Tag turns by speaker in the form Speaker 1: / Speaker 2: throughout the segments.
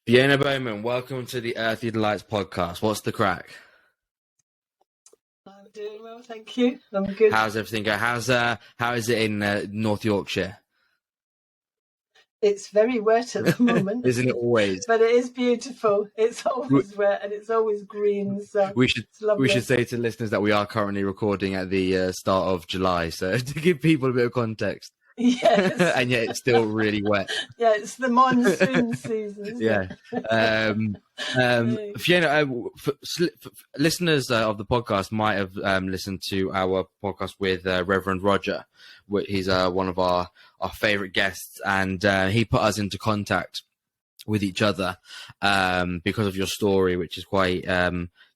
Speaker 1: Fiona Bowman, welcome to the Earthly Delights podcast. What's the crack?
Speaker 2: I'm doing well, thank you. I'm good.
Speaker 1: How's everything going? How is it in North Yorkshire?
Speaker 2: It's very wet at the moment.
Speaker 1: Isn't it always?
Speaker 2: But it is beautiful. It's always wet and it's always green. So
Speaker 1: we
Speaker 2: lovely.
Speaker 1: should say to listeners that we are currently recording at the start of July, so to give people a bit of context.
Speaker 2: Yes.
Speaker 1: And yet it's still really wet.
Speaker 2: Yeah, it's the monsoon season.
Speaker 1: Yeah. Fiona, listeners of the podcast might have listened to our podcast with Reverend Roger. He's one of our favourite guests, and he put us into contact with each other because of your story, which is quite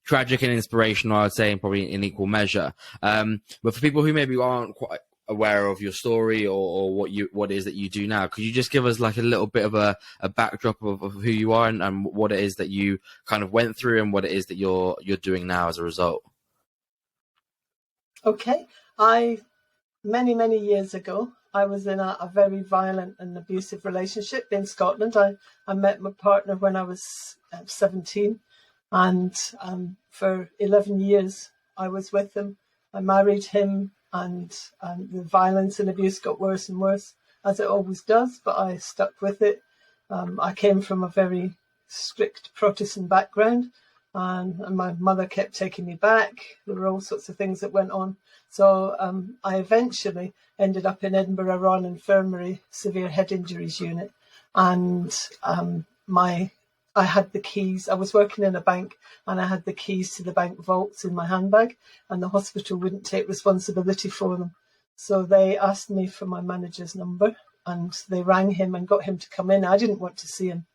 Speaker 1: tragic and inspirational, I would say, and probably in equal measure. But for people who maybe aren't quite aware of your story or what it is that you do now, could you just give us like a little bit of a backdrop of who you are and what it is that you kind of went through and what it is that you're doing now as a result?
Speaker 2: Okay. Many years ago, I was in a very violent and abusive relationship in Scotland. I met my partner when I was 17, and for 11 years I was with him. I married him, and the violence and abuse got worse and worse, as it always does, but I stuck with it. I came from a very strict Protestant background, and my mother kept taking me back. There were all sorts of things that went on. So I eventually ended up in Edinburgh Royal Infirmary Severe Head Injuries Unit, and I had the keys. I was working in a bank, and I had the keys to the bank vaults in my handbag, and the hospital wouldn't take responsibility for them. So they asked me for my manager's number, and they rang him and got him to come in. I didn't want to see him,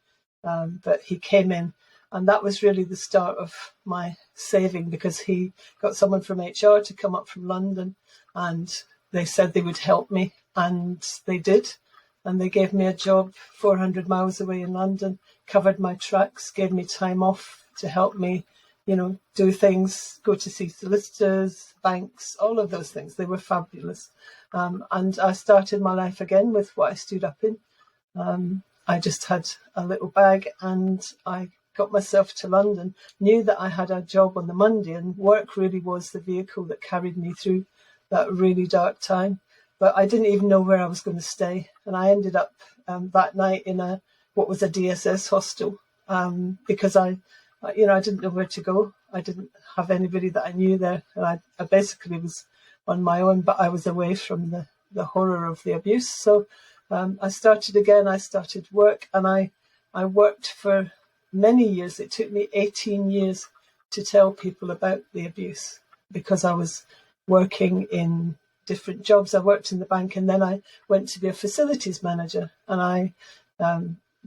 Speaker 2: but he came in. And that was really the start of my saving, because he got someone from HR to come up from London, and they said they would help me, and they did. And they gave me a job 400 miles away in London, covered my tracks, gave me time off to help me, do things, go to see solicitors, banks, all of those things. They were fabulous. And I started my life again with what I stood up in. I just had a little bag, and I got myself to London, knew that I had a job on the Monday, and work really was the vehicle that carried me through that really dark time. But I didn't even know where I was going to stay. And I ended up that night in what was a DSS hostel, because I didn't know where to go. I didn't have anybody that I knew there. And I basically was on my own, but I was away from the horror of the abuse. So I started again. I started work, and I worked for many years. It took me 18 years to tell people about the abuse, because I was working in different jobs. I worked in the bank, and then I went to be a facilities manager, and I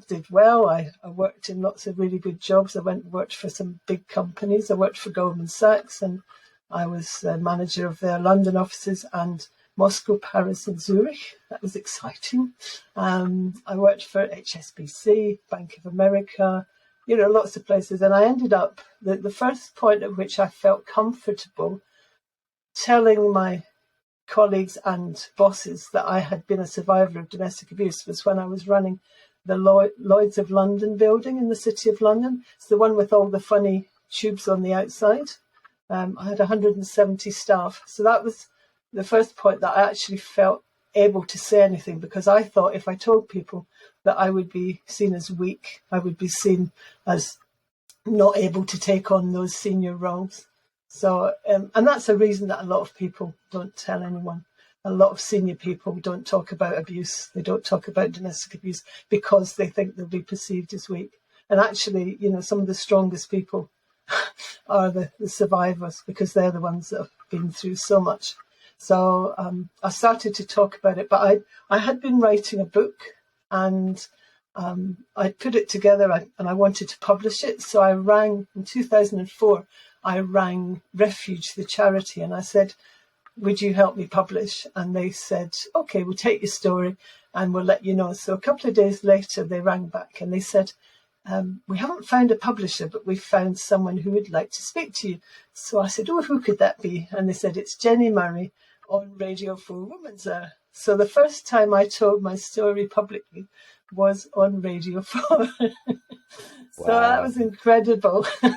Speaker 2: did well. I worked in lots of really good jobs. I went and worked for some big companies. I worked for Goldman Sachs, and I was manager of their London offices and Moscow, Paris and Zurich. That was exciting. I worked for HSBC, Bank of America, lots of places. And I ended up, the first point at which I felt comfortable telling my colleagues and bosses that I had been a survivor of domestic abuse was when I was running the Lloyd's of London building in the City of London. It's the one with all the funny tubes on the outside. I had 170 staff. So that was the first point that I actually felt able to say anything, because I thought if I told people that I would be seen as weak, I would be seen as not able to take on those senior roles. So, and that's a reason that a lot of people don't tell anyone. A lot of senior people don't talk about abuse. They don't talk about domestic abuse because they think they'll be perceived as weak. And actually, some of the strongest people are the survivors, because they're the ones that have been through so much. So I started to talk about it, but I had been writing a book, and I put it together, and I wanted to publish it. So I rang in 2004. I rang Refuge, the charity, and I said, would you help me publish? And they said, okay, we'll take your story and we'll let you know. So a couple of days later, they rang back and they said, we haven't found a publisher, but we've found someone who would like to speak to you. So I said, who could that be? And they said, it's Jenny Murray on Radio 4 Women's Hour. So the first time I told my story publicly was on Radio 4. So that was incredible. And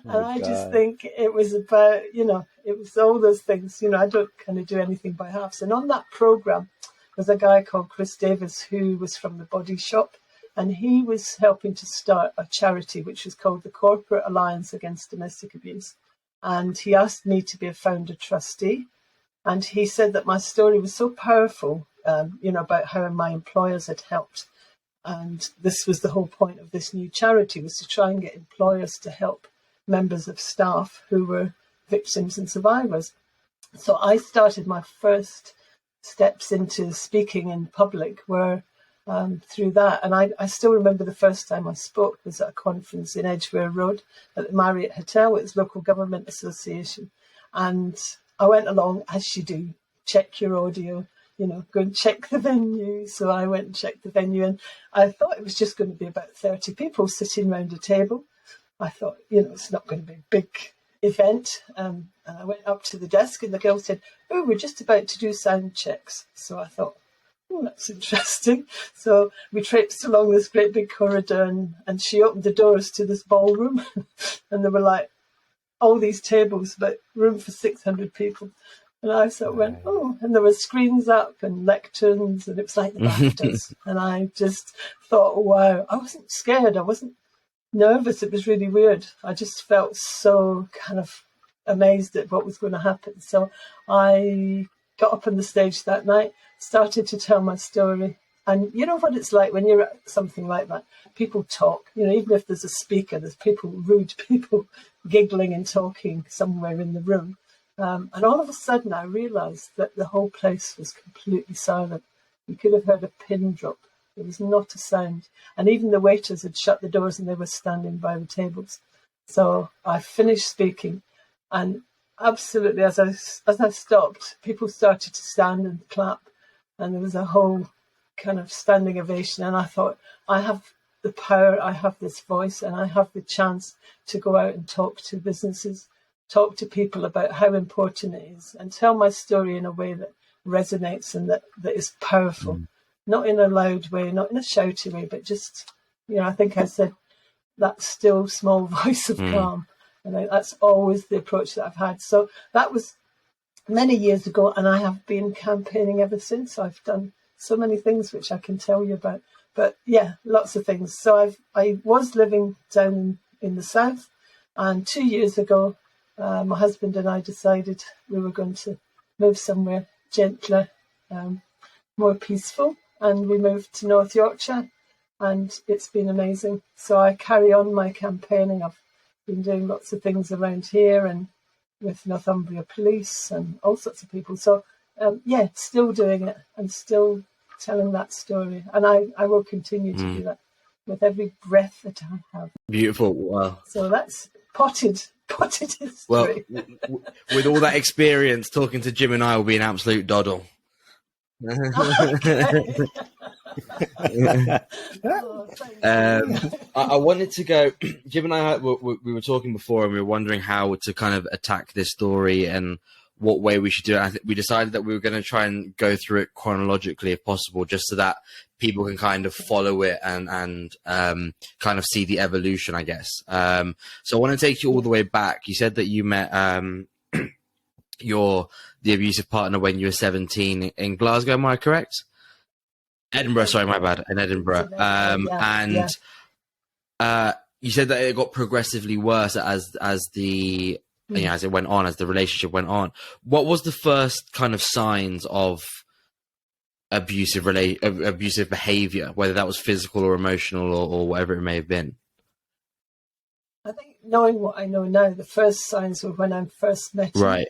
Speaker 2: I just think it was about, it was all those things, I don't kind of do anything by halves. And on that program was a guy called Chris Davis, who was from the Body Shop, and he was helping to start a charity which was called the Corporate Alliance Against Domestic Abuse. And he asked me to be a founder trustee. And he said that my story was so powerful, about how my employers had helped. And this was the whole point of this new charity, was to try and get employers to help members of staff who were victims and survivors. So I started my first steps into speaking in public were through that. And I still remember the first time I spoke was at a conference in Edgware Road at the Marriott Hotel. It was Local Government Association. And I went along, as you do, check your audio, go and check the venue. So I went and checked the venue, and I thought it was just going to be about 30 people sitting around a table. I thought, it's not going to be a big event. And I went up to the desk, and the girl said, "Oh, we're just about to do sound checks." So I thought, "Oh, that's interesting." So we traipsed along this great big corridor, and she opened the doors to this ballroom, and there were like all these tables, but room for 600 people. And I sort of went, oh, and there were screens up and lecterns, and it was like the BAFTAs. And I just thought, wow, I wasn't scared. I wasn't nervous. It was really weird. I just felt so kind of amazed at what was going to happen. So I got up on the stage that night, started to tell my story. And you know what it's like when you're at something like that? People talk, even if there's a speaker, there's rude people giggling and talking somewhere in the room. And all of a sudden I realised that the whole place was completely silent. You could have heard a pin drop. There was not a sound. And even the waiters had shut the doors and they were standing by the tables. So I finished speaking, and absolutely, as I stopped, people started to stand and clap. And there was a whole kind of standing ovation. And I thought, I have the power, I have this voice, and I have the chance to go out and talk to businesses, talk to people about how important it is, and tell my story in a way that resonates and that is powerful. Not in a loud way, not in a shouty way, but just, I think I said that still small voice of calm. And that's always the approach that I've had. So that was many years ago, and I have been campaigning ever since. I've done so many things which I can tell you about. But yeah, lots of things. So I was living down in the south, and 2 years ago, my husband and I decided we were going to move somewhere gentler, more peaceful, and we moved to North Yorkshire, and it's been amazing. So I carry on my campaigning. I've been doing lots of things around here and with Northumbria Police and all sorts of people. So still doing it and still telling that story, and I will continue to do that with every breath that I have.
Speaker 1: Beautiful. Wow.
Speaker 2: So that's potted history.
Speaker 1: Well, with all that experience, talking to Jim and I will be an absolute doddle. I wanted to go. Jim and I we were talking before, and we were wondering how to kind of attack this story and what way we should do it. I think we decided that we were going to try and go through it chronologically if possible, just so that people can kind of follow it and kind of see the evolution, I guess. So I want to take you all the way back. You said that you met the abusive partner when you were 17 in Glasgow, am I correct? Edinburgh, sorry, my bad, in Edinburgh. You said that it got progressively worse as the as it went on, as the relationship went on. What was the first kind of signs of abusive behavior, whether that was physical or emotional or whatever it may have been?
Speaker 2: I think, knowing what I know now, the first signs were when I first met him. Right.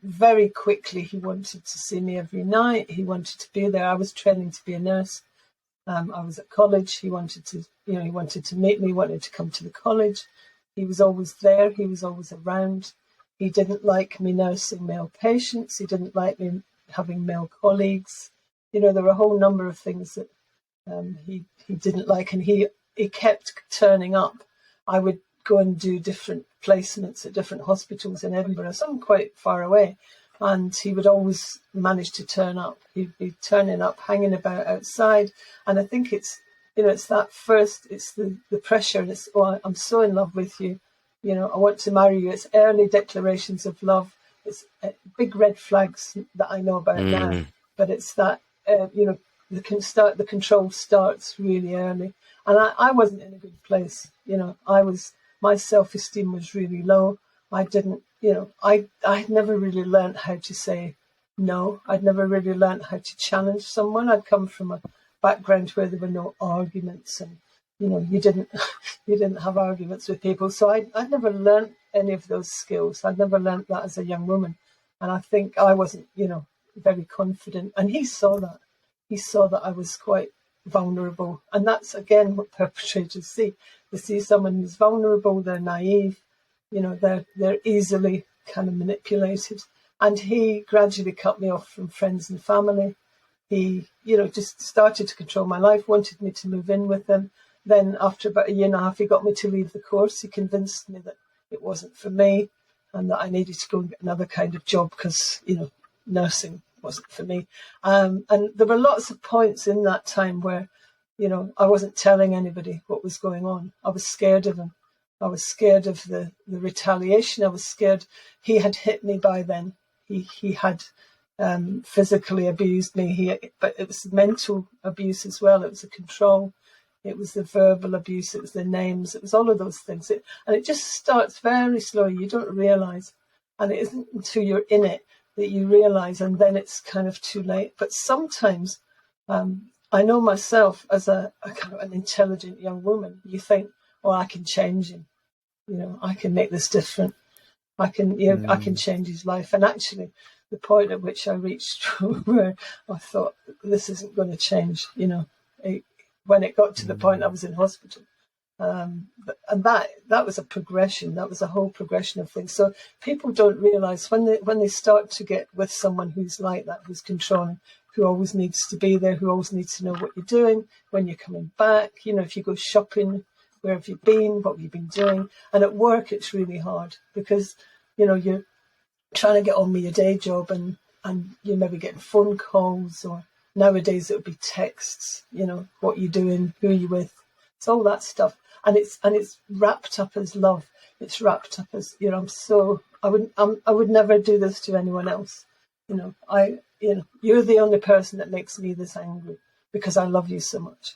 Speaker 2: Very quickly, he wanted to see me every night. He wanted to be there. I was training to be a nurse. I was at college. He wanted to meet me, wanted to come to the college. He was always there. He was always around. He didn't like me nursing male patients. He didn't like me having male colleagues. There were a whole number of things that he didn't like, and he kept turning up. I would go and do different placements at different hospitals in Edinburgh, some quite far away, and he would always manage to turn up. He'd be turning up, hanging about outside, and I think it's it's that first, it's the pressure, and it's, oh, I'm so in love with you, I want to marry you. It's early declarations of love. It's big red flags that I know about now, but it's that, the control starts really early. And I wasn't in a good place. My self-esteem was really low. I didn't, I'd never really learned how to say no. I'd never really learned how to challenge someone. I'd come from a background where there were no arguments, and you didn't have arguments with people. So I'd never learned any of those skills. I'd never learned that as a young woman, and I think I wasn't very confident. And he saw that. He saw that I was quite vulnerable, and that's again what perpetrators see. They see someone who's vulnerable, they're naive, they're easily kind of manipulated. And he gradually cut me off from friends and family. He, just started to control my life, wanted me to move in with him. Then after about a year and a half, he got me to leave the course. He convinced me that it wasn't for me and that I needed to go and get another kind of job because, nursing wasn't for me. And there were lots of points in that time where, I wasn't telling anybody what was going on. I was scared of him. I was scared of the retaliation. I was scared. He had hit me by then. He had physically abused me. But it was mental abuse as well. It was the control. It was the verbal abuse. It was the names. It was all of those things. And it just starts very slowly. You don't realise. And it isn't until you're in it that you realise, and then it's kind of too late. But sometimes I know myself as a kind of an intelligent young woman, you think, oh, I can change him. I can make this different. I can change his life. And actually, the point at which I reached where I thought, this isn't going to change, when it got to the point I was in hospital. And that was a progression. That was a whole progression of things. So people don't realise when they start to get with someone who's like that, who's controlling, who always needs to be there, who always needs to know what you're doing, when you're coming back, if you go shopping, where have you been, what have you been doing? And at work, it's really hard because, you're trying to get on with your day job and you're maybe getting phone calls, or nowadays it would be texts, what you're doing, who are you with. It's all that stuff. And it's wrapped up as love. It's wrapped up as, I would never do this to anyone else. You're the only person that makes me this angry because I love you so much.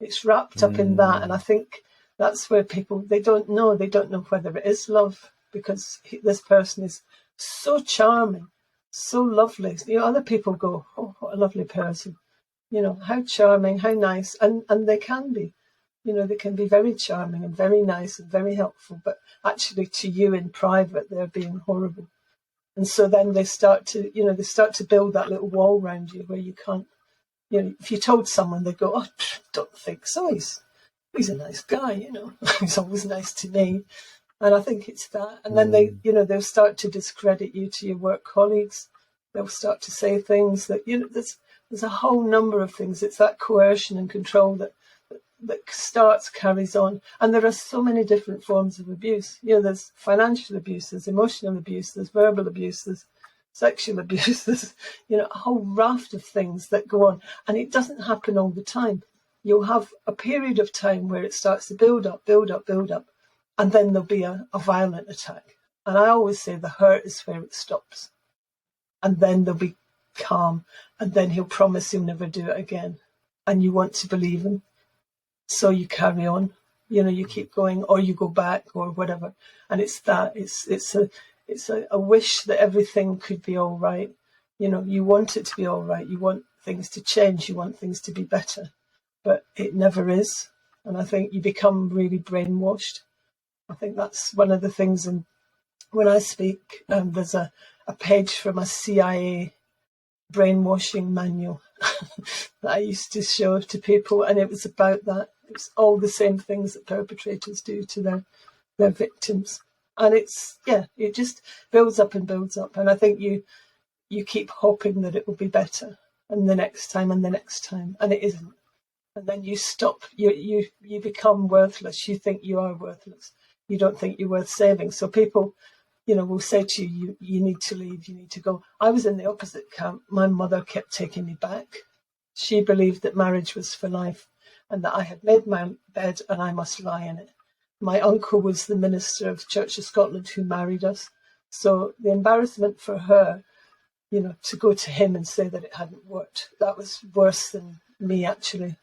Speaker 2: It's wrapped up in that. And I think that's where people, they don't know whether it is love, because this person is so charming, so lovely. Other people go, oh, what a lovely person. How charming, how nice. And they can be. They can be very charming and very nice and very helpful, but actually to you in private, they're being horrible. And so then they start to build that little wall around you where you can't, if you told someone, they'd go, oh, don't think so. He's a nice guy, he's always nice to me. And I think it's that. And then they'll start to discredit you to your work colleagues. They'll start to say things that, there's a whole number of things. It's that coercion and control that carries on. And there are so many different forms of abuse. There's financial abuse, there's emotional abuse, there's verbal abuse, there's sexual abuse, there's, a whole raft of things that go on. And it doesn't happen all the time. You'll have a period of time where it starts to build up, and then there'll be a violent attack. And I always say the hurt is where it stops. And then there'll be calm, and then he'll promise he'll never do it again. And you want to believe him. So you carry on, you keep going, or you go back, or whatever. And it's that, it's a wish that everything could be all right. You want it to be all right. You want things to change. You want things to be better, but it never is. And I think you become really brainwashed. I think that's one of the things. And when I speak, there's a page from a CIA brainwashing manual that I used to show to people, and it was about that. It's all the same things that perpetrators do to their victims. And it just builds up and builds up. And I think you keep hoping that it will be better, and the next time and the next time, and it isn't. And then you stop, you become worthless. You think you are worthless. You don't think you're worth saving. So people, will say to you, you need to leave, you need to go. I was in the opposite camp. My mother kept taking me back. She believed that marriage was for life. and that I had made my bed and I must lie in it. My uncle was the minister of Church of Scotland who married us. So the embarrassment for her, to go to him and say that it hadn't worked, that was worse than me actually,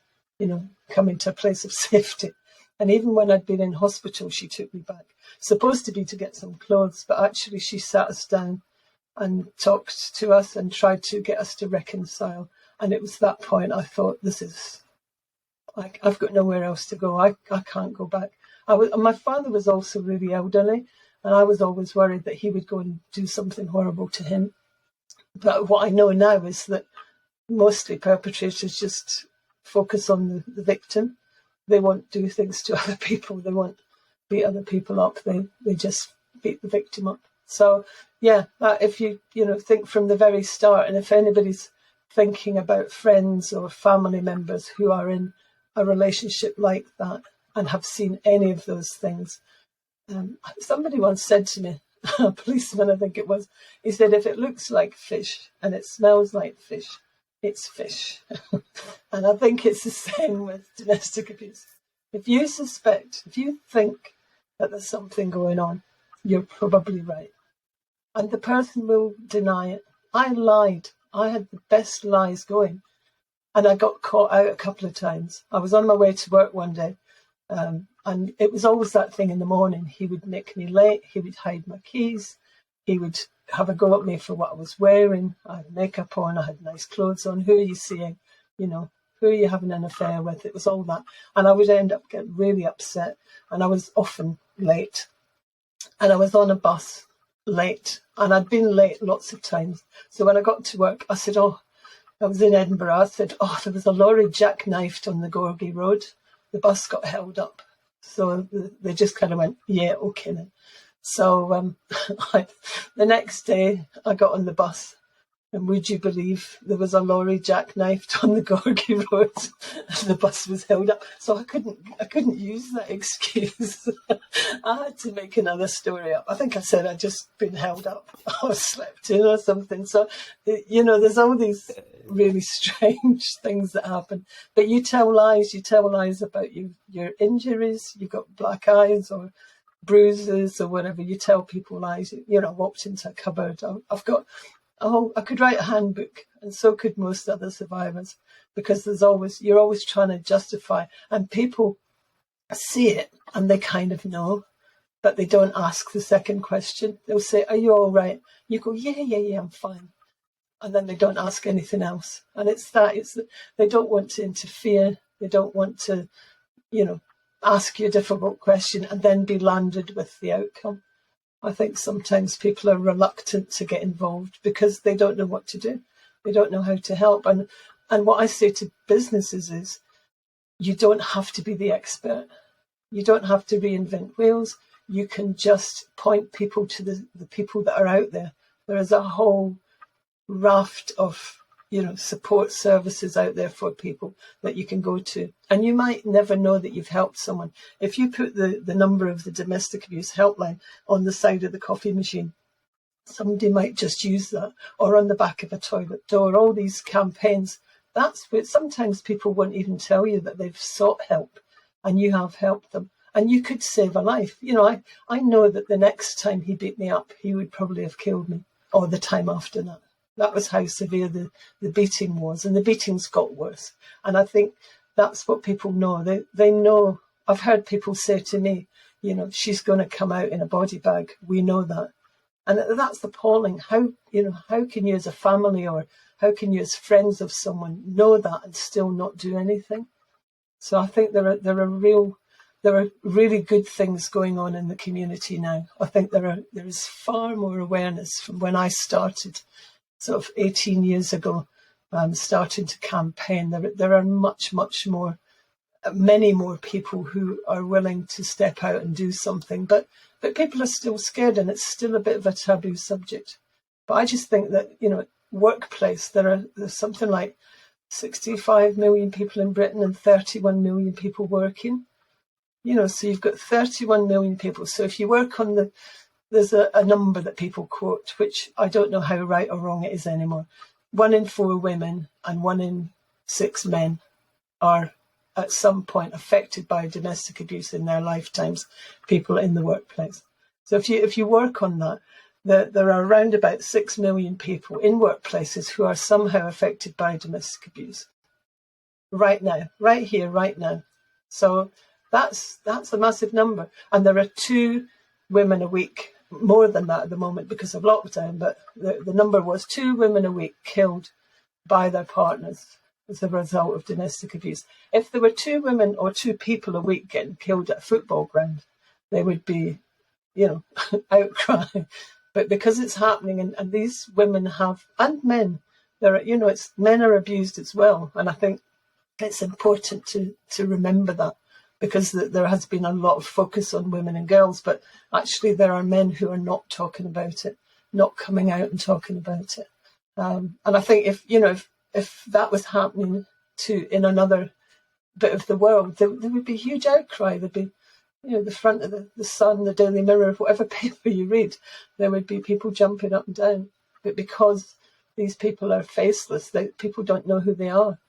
Speaker 2: coming to a place of safety. And even when I'd been in hospital, she took me back, supposed to be to get some clothes, but actually she sat us down and talked to us and tried to get us to reconcile. And it was that point I thought, I've got nowhere else to go. I can't go back. My father was also really elderly, and I was always worried that he would go and do something horrible to him. But what I know now is that mostly perpetrators just focus on the victim. They won't do things to other people. They won't beat other people up. They just beat the victim up. So, yeah, if you think from the very start, and if anybody's thinking about friends or family members who are in a relationship like that and have seen any of those things, somebody once said to me, a policeman I think it was, he said, if it looks like fish and it smells like fish, it's fish. And I think it's the same with domestic abuse. If you think that there's something going on, you're probably right. And the person will deny it. I lied. I had the best lies going. And I got caught out a couple of times. I was on my way to work one day, and it was always that thing in the morning. He would make me late. He would hide my keys. He would have a go at me for what I was wearing. I had makeup on. I had nice clothes on. Who are you seeing? Who are you having an affair with? It was all that. And I would end up getting really upset. And I was often late. And I was on a bus late. And I'd been late lots of times. So when I got to work, I said, I was in Edinburgh. I said, there was a lorry jackknifed on the Gorgie Road. The bus got held up. So they just kind of went, yeah, okay then. So the next day I got on the bus, and would you believe there was a lorry jackknifed on the Gorgie Road and the bus was held up. So I couldn't use that excuse. I had to make another story up. I think I said I'd just been held up or slept in or something. So, there's all these really strange things that happen. But you tell lies about your injuries. You've got black eyes or bruises or whatever. You tell people lies. I walked into a cupboard. I could write a handbook, and so could most other survivors, because you're always trying to justify, and people see it and they kind of know, but they don't ask the second question. They'll say, are you all right? You go, yeah, I'm fine. And then they don't ask anything else. And they don't want to interfere. They don't want to, ask you a difficult question and then be landed with the outcome. I think sometimes people are reluctant to get involved because they don't know what to do. They don't know how to help. And what I say to businesses is, you don't have to be the expert. You don't have to reinvent wheels. You can just point people to the people that are out there. There is a whole raft of support services out there for people that you can go to. And you might never know that you've helped someone. If you put the number of the domestic abuse helpline on the side of the coffee machine, somebody might just use that, or on the back of a toilet door, all these campaigns. That's where sometimes people won't even tell you that they've sought help and you have helped them. And you could save a life. I know that the next time he beat me up, he would probably have killed me, or the time after that. That was how severe the beating was, and the beatings got worse. And I think that's what people know. They know. I've heard people say to me, she's going to come out in a body bag. We know that. And that's appalling. How can you as a family, or how can you as friends of someone know that and still not do anything? So I think there are really good things going on in the community now. I think there is far more awareness from when I started, sort of 18 years ago, starting to campaign. There are many more people who are willing to step out and do something, but people are still scared, and it's still a bit of a taboo subject. But I just think that, workplace, there's something like 65 million people in Britain and 31 million people working. So you've got 31 million people. So if you work on there's a number that people quote, which I don't know how right or wrong it is anymore. 1 in 4 women and 1 in 6 men are at some point affected by domestic abuse in their lifetimes, people in the workplace. So if you work on that, there are around about 6 million people in workplaces who are somehow affected by domestic abuse. Right now, right here, right now. So that's a massive number. And there are 2 women a week, more than that at the moment because of lockdown, but the number was 2 women a week killed by their partners as a result of domestic abuse. If there were 2 women or 2 people a week getting killed at a football ground, there would be, outcry. But because it's happening, and these women have, and men, men are abused as well. And I think it's important to remember that, because there has been a lot of focus on women and girls, but actually there are men who are not talking about it, not coming out and talking about it. And I think if that was happening in another bit of the world, there would be huge outcry. There'd be, the front of the Sun, the Daily Mirror, whatever paper you read, there would be people jumping up and down. But because these people are faceless, people don't know who they are.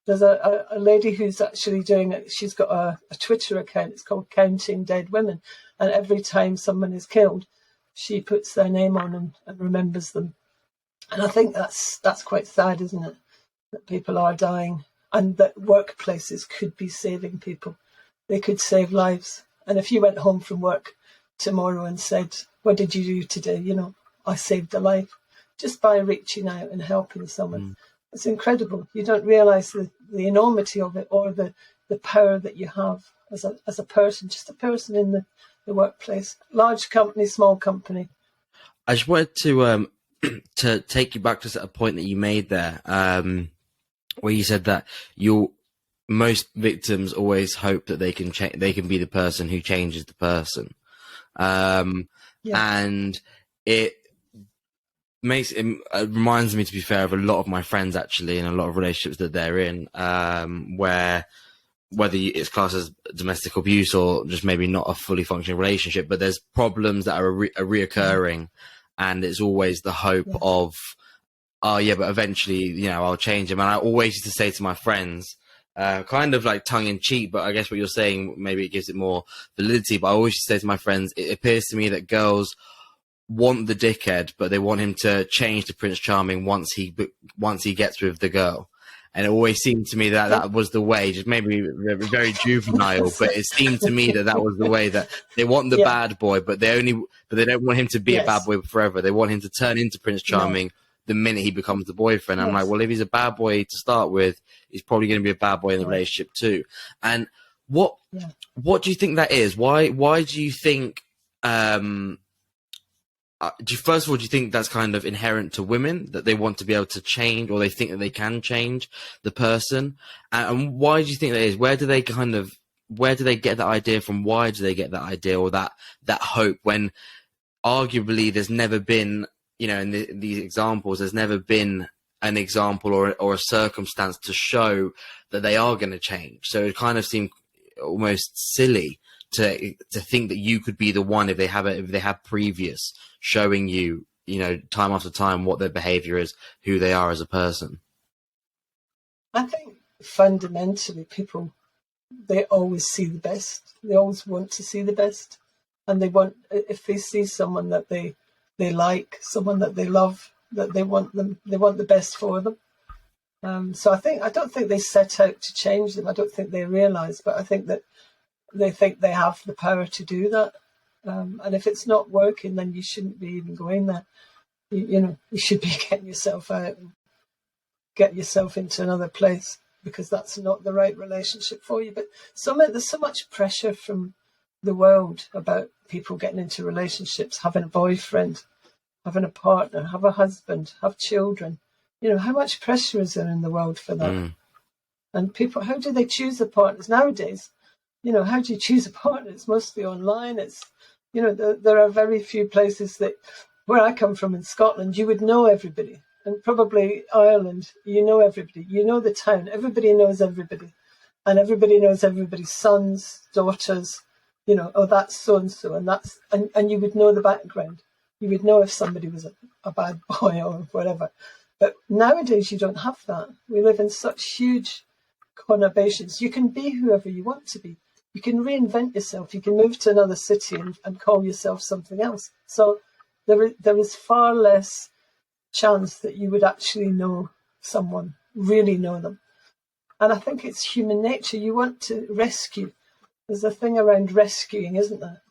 Speaker 2: There's a lady who's actually doing it. She's got a Twitter account. It's called Counting Dead Women. And every time someone is killed, she puts their name on and remembers them. And I think that's quite sad, isn't it? That people are dying and that workplaces could be saving people. They could save lives. And if you went home from work tomorrow and said, "What did you do today?" I saved a life just by reaching out and helping someone. It's incredible. You don't realise the enormity of it, or the power that you have as a person, just a person in the workplace. Large company, small company.
Speaker 1: I just wanted to take you back to a point that you made there, where you said that most victims always hope that they can be the person who changes the person, and it reminds me, to be fair, of a lot of my friends actually, and a lot of relationships that they're in, where whether it's classed as domestic abuse or just maybe not a fully functioning relationship, but there's problems that are reoccurring, and it's always the hope of, oh yeah, but eventually, I'll change them. And I always used to say to my friends, kind of like tongue in cheek, but I guess what you're saying, maybe it gives it more validity. But I always used to say to my friends, it appears to me that girls want the dickhead, but they want him to change to Prince Charming once he gets with the girl. And it always seemed to me that was the way, just maybe very juvenile, but it seemed to me that was the way, that they want the bad boy, but they don't want him to be a bad boy forever. They want him to turn into Prince Charming the minute he becomes the boyfriend. I'm like, well, if he's a bad boy to start with, he's probably going to be a bad boy in the relationship too. And what do you think that is? Why do you think, first of all, do you think that's kind of inherent to women, that they want to be able to change, or they think that they can change the person? And why do you think that is? Where do they get that idea from? Why do they get that idea or that hope, when arguably there's never been, in these examples, there's never been an example or a circumstance to show that they are going to change? So it kind of seemed almost silly to think that you could be the one if they have previous showing you, time after time what their behavior is, who they are as a person.
Speaker 2: I think fundamentally people, they always see the best. They always want to see the best. And if they see someone that they like, someone that they love, that they want the best for them. So I don't think they set out to change them. I don't think they realise, but I think that they think they have the power to do that. And if it's not working, then you shouldn't be even going there. You should be getting yourself out and get yourself into another place, because that's not the right relationship for you. But there's so much pressure from the world about people getting into relationships, having a boyfriend, having a partner, have a husband, have children. How much pressure is there in the world for that? And people, how do they choose their partners nowadays? How do you choose a partner? It's mostly online. It's, there are very few places where I come from in Scotland, you would know everybody. And probably Ireland, everybody. The town. Everybody knows everybody. And everybody knows everybody's sons, daughters, that's so-and-so. And you would know the background. You would know if somebody was a bad boy or whatever. But nowadays you don't have that. We live in such huge connotations. You can be whoever you want to be. You can reinvent yourself. You can move to another city and call yourself something else. So there is far less chance that you would actually know someone, really know them. And I think it's human nature. You want to rescue. There's a thing around rescuing, isn't there?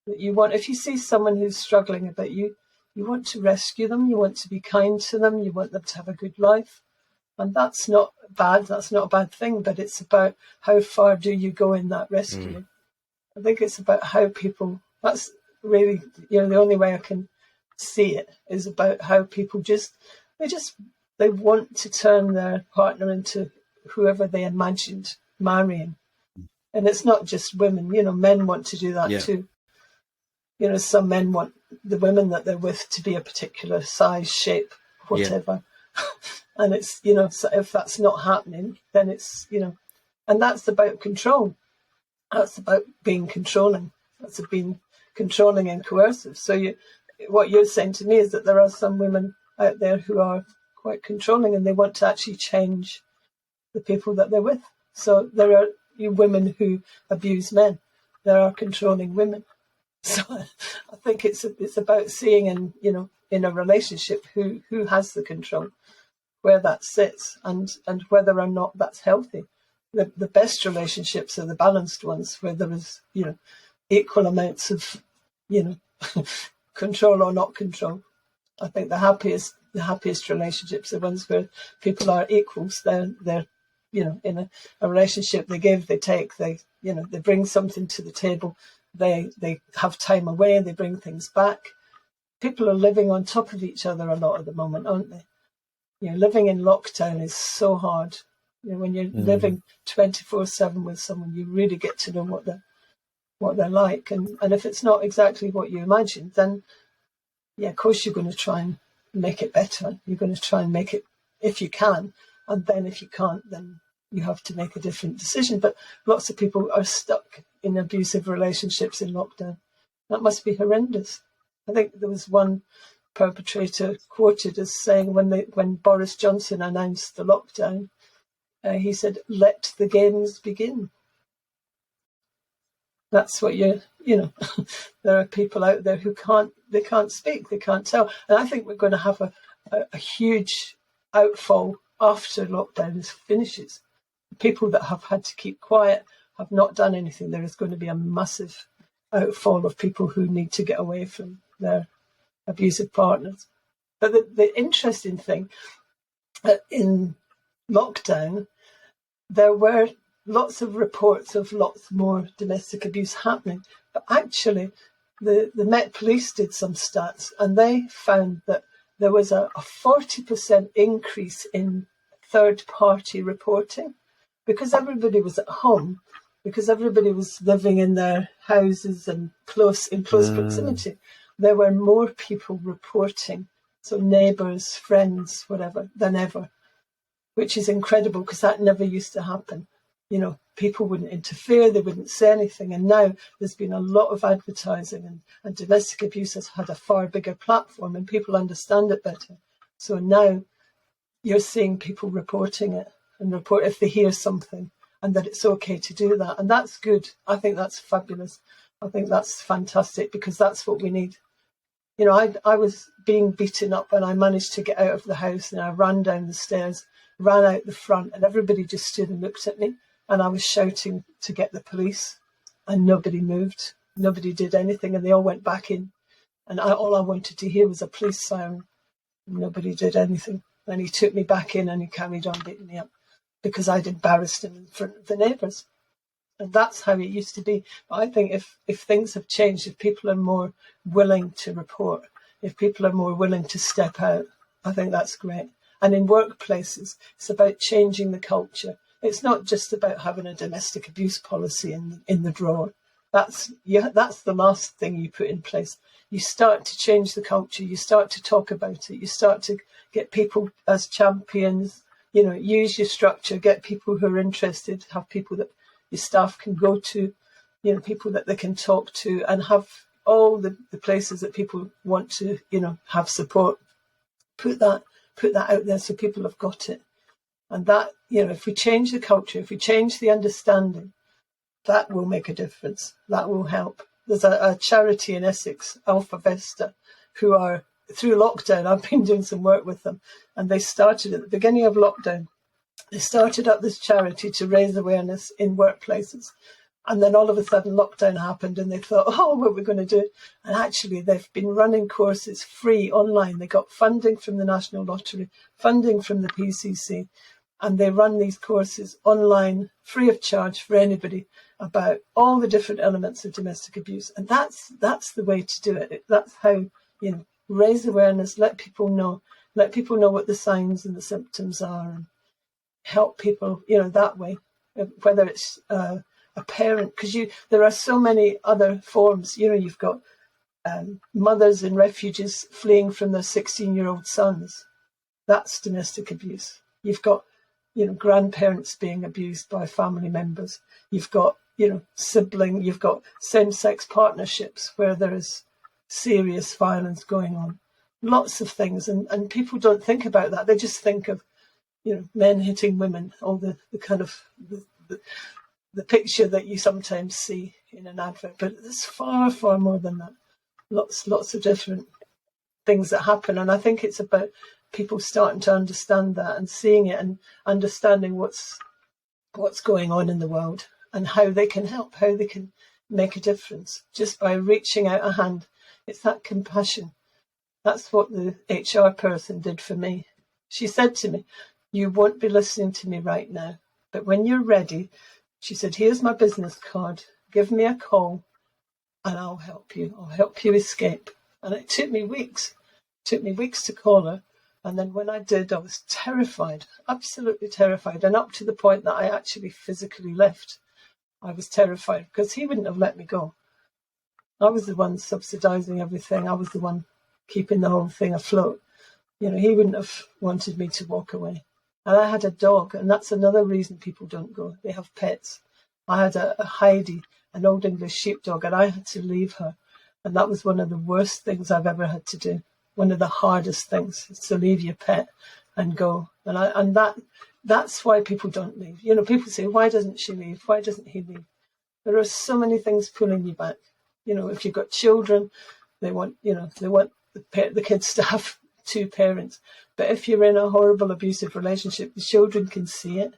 Speaker 2: That you want, if you see someone who's struggling a bit, you want to rescue them. You want to be kind to them. You want them to have a good life. And that's not bad. That's not a bad thing. But it's about how far do you go in that rescue. I think it's about how people. That's really, the only way I can see it is about how people they want to turn their partner into whoever they imagined marrying. And it's not just women, men want to do that too. Some men want the women that they're with to be a particular size, shape, whatever. And it's, so if that's not happening, then it's, and that's about control. That's about being controlling. That's about being controlling and coercive. So what you're saying to me is that there are some women out there who are quite controlling and they want to actually change the people that they're with. So there are women who abuse men. There are controlling women. So I think it's about seeing in a relationship who has the control, where that sits, and whether or not that's healthy. The best relationships are the balanced ones, where there is equal amounts of control or not control. I think the happiest relationships are ones where people are equals. They're in a relationship, they give, they take, they bring something to the table. They have time away, they bring things back. People are living on top of each other a lot at the moment, aren't they? Living in lockdown is so hard. When you're living 24/7 with someone, you really get to know what they're like. And if it's not exactly what you imagined, then of course you're going to try and make it better. You're going to try and make it if you can. And then if you can't, then you have to make a different decision. But lots of people are stuck in abusive relationships in lockdown. That must be horrendous. I think there was one perpetrator quoted as saying when Boris Johnson announced the lockdown, he said, "Let the games begin." That's what there are people out there who can't speak, they can't tell. And I think we're going to have a huge outfall after lockdown finishes. People that have had to keep quiet, have not done anything. There is going to be a massive outfall of people who need to get away from their abusive partners. But the interesting thing, in lockdown, there were lots of reports of lots more domestic abuse happening. But actually, the Met Police did some stats and they found that there was a 40% increase in third-party reporting because everybody was at home, because everybody was living in their houses and in close proximity. There were more people reporting, so neighbours, friends, whatever, than ever, which is incredible because that never used to happen. People wouldn't interfere, they wouldn't say anything. And now there's been a lot of advertising and domestic abuse has had a far bigger platform and people understand it better. So now you're seeing people reporting it and report if they hear something and that it's okay to do that. And that's good. I think that's fabulous. I think that's fantastic because that's what we need. I was being beaten up and I managed to get out of the house and I ran down the stairs, ran out the front and everybody just stood and looked at me. And I was shouting to get the police and nobody moved. Nobody did anything and they all went back in. And all I wanted to hear was a police siren. Nobody did anything. And he took me back in and he carried on beating me up because I'd embarrassed him in front of the neighbours. And that's how it used to be. But I think if things have changed, if people are more willing to report, if people are more willing to step out, I think that's great. And in workplaces, it's about changing the culture. It's not just about having a domestic abuse policy in the drawer. That's the last thing you put in place. You start to change the culture. You start to talk about it. You start to get people as champions. Use your structure. Get people who are interested. Have people that your staff can go to. People that they can talk to, and have all the places that people want to. Have support. Put that out there so people have got it. And that, if we change the culture, if we change the understanding, that will make a difference. That will help. There's a charity in Essex, Alpha Vesta, who are, through lockdown, I've been doing some work with them, and they started at the beginning of lockdown. They started up this charity to raise awareness in workplaces. And then all of a sudden lockdown happened and they thought, oh, what are we going to do? And actually they've been running courses free online. They got funding from the National Lottery, funding from the PCC, and they run these courses online free of charge for anybody about all the different elements of domestic abuse. And that's the way to do it. That's how, raise awareness, let people know what the signs and the symptoms are, and help people, that way, whether it's a parent, because there are so many other forms. You've got mothers in refuges fleeing from their 16-year-old sons. That's domestic abuse. You've got, grandparents being abused by family members. You've got, you've got same-sex partnerships where there is serious violence going on. Lots of things, and people don't think about that. They just think of, men hitting women, all the kind of the picture that you sometimes see in an advert, but there's far, far more than that. Lots of different things that happen, and I think it's about people starting to understand that and seeing it and understanding what's going on in the world and how they can help, how they can make a difference just by reaching out a hand. It's that compassion. That's what the HR person did for me. She said to me, "You won't be listening to me right now, but when you're ready," she said, "here's my business card. Give me a call and I'll help you. I'll help you escape." And it took me weeks. It took me weeks to call her. And then when I did, I was terrified, absolutely terrified. And up to the point that I actually physically left. I was terrified because he wouldn't have let me go. I was the one subsidising everything. I was the one keeping the whole thing afloat. He wouldn't have wanted me to walk away. And I had a dog, and that's another reason people don't go. They have pets. I had a Heidi, an old English sheepdog, and I had to leave her. And that was one of the worst things I've ever had to do. One of the hardest things is to leave your pet and go. And that's why people don't leave. People say, why doesn't she leave? Why doesn't he leave? There are so many things pulling you back. If you've got children, they want the kids to have two parents. But if you're in a horrible abusive relationship, the children can see it.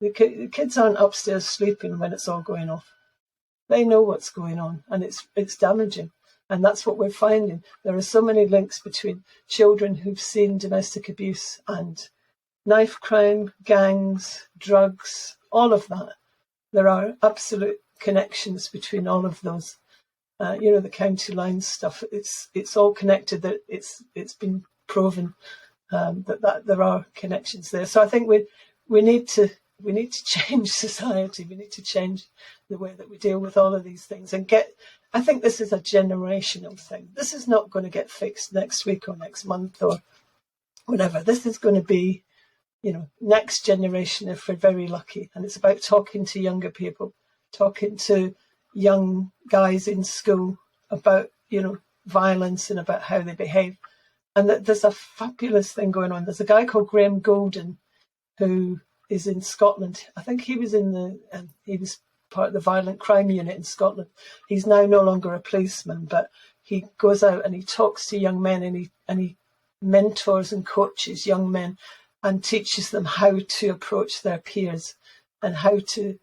Speaker 2: The kids aren't upstairs sleeping when it's all going off. They know what's going on, and it's damaging. And that's what we're finding. There are so many links between children who've seen domestic abuse and knife crime, gangs, drugs, all of that. There are absolute connections between all of those. The county line stuff. It's all connected. That it's been proven that there are connections there. So I think we need to change society. We need to change the way that we deal with all of these things and I think this is a generational thing. This is not going to get fixed next week or next month or whatever. This is going to be, next generation if we're very lucky. And it's about talking to younger people, talking to young guys in school about, violence and about how they behave. And that there's a fabulous thing going on. There's a guy called Graham Golden who is in Scotland. I think he was he was part of the violent crime unit in Scotland. He's now no longer a policeman, but he goes out and he talks to young men and he mentors and coaches young men and teaches them how to approach their peers and how to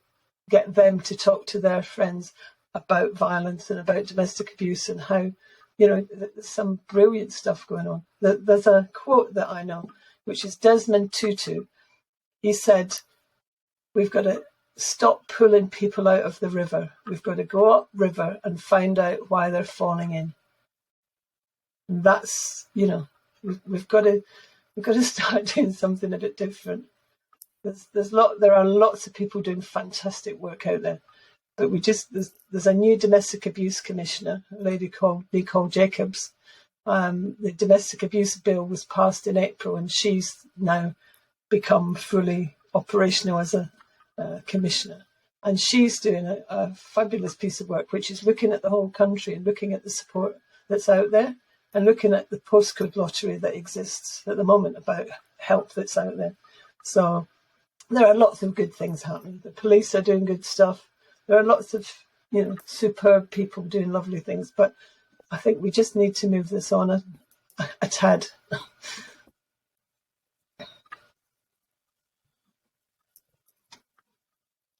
Speaker 2: get them to talk to their friends about violence and about domestic abuse and how, there's some brilliant stuff going on. There's a quote that I know, which is Desmond Tutu. He said, "We've got to stop pulling people out of the river. We've got to go up river and find out why they're falling in." And that's, we've got to start doing something a bit different. There are lots of people doing fantastic work out there, but there's a new domestic abuse commissioner, a lady called Nicole Jacobs. The domestic abuse bill was passed in April, and she's now become fully operational as a commissioner. And she's doing a fabulous piece of work, which is looking at the whole country and looking at the support that's out there and looking at the postcode lottery that exists at the moment about help that's out there. So there are lots of good things happening. The police are doing good stuff. There are lots of, superb people doing lovely things. But I think we just need to move this on a tad.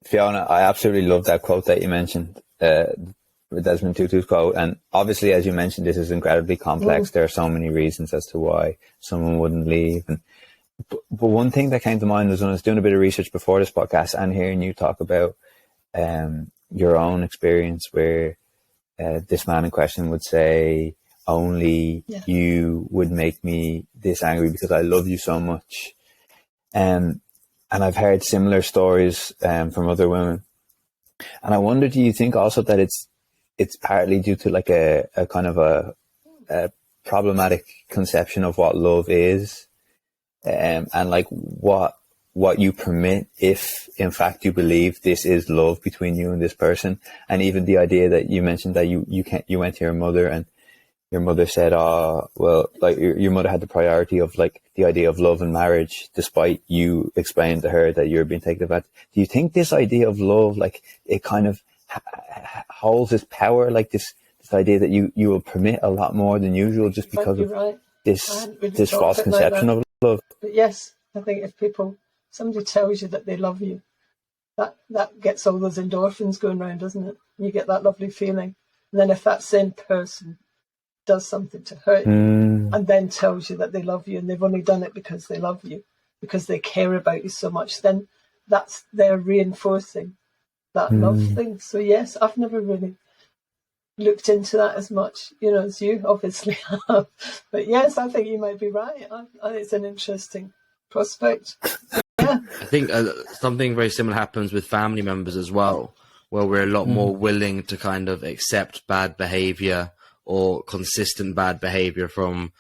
Speaker 3: Fiona, I absolutely love that quote that you mentioned, Desmond Tutu's quote. And obviously, as you mentioned, this is incredibly complex. There are so many reasons as to why someone wouldn't leave. But one thing that came to mind was when I was doing a bit of research before this podcast and hearing you talk about your own experience where this man in question would say, only you would make me this angry because I love you so much. And I've heard similar stories from other women. And I wonder, do you think also that it's partly due to like a kind of a problematic conception of what love is, and like what you permit if in fact you believe this is love between you and this person? And even the idea that you mentioned that you went to your mother and your mother said, oh, well, like your mother had the priority of like the idea of love and marriage, despite you explaining to her that you're being taken advantage. Do you think this idea of love, like it kind of holds its power, like this idea that you will permit a lot more than usual just because of this false conception of love?
Speaker 2: But yes, I think if somebody tells you that they love you, that gets all those endorphins going around, doesn't it? You get that lovely feeling. And then if that same person does something to hurt you and then tells you that they love you and they've only done it because they love you, because they care about you so much, then they're reinforcing that love thing. So yes, I've never really looked into that as much, as you obviously have. But yes, I think you might be right. I think it's an interesting prospect. Yeah.
Speaker 1: I think something very similar happens with family members as well, where we're a lot more willing to kind of accept bad behavior or consistent bad behavior from,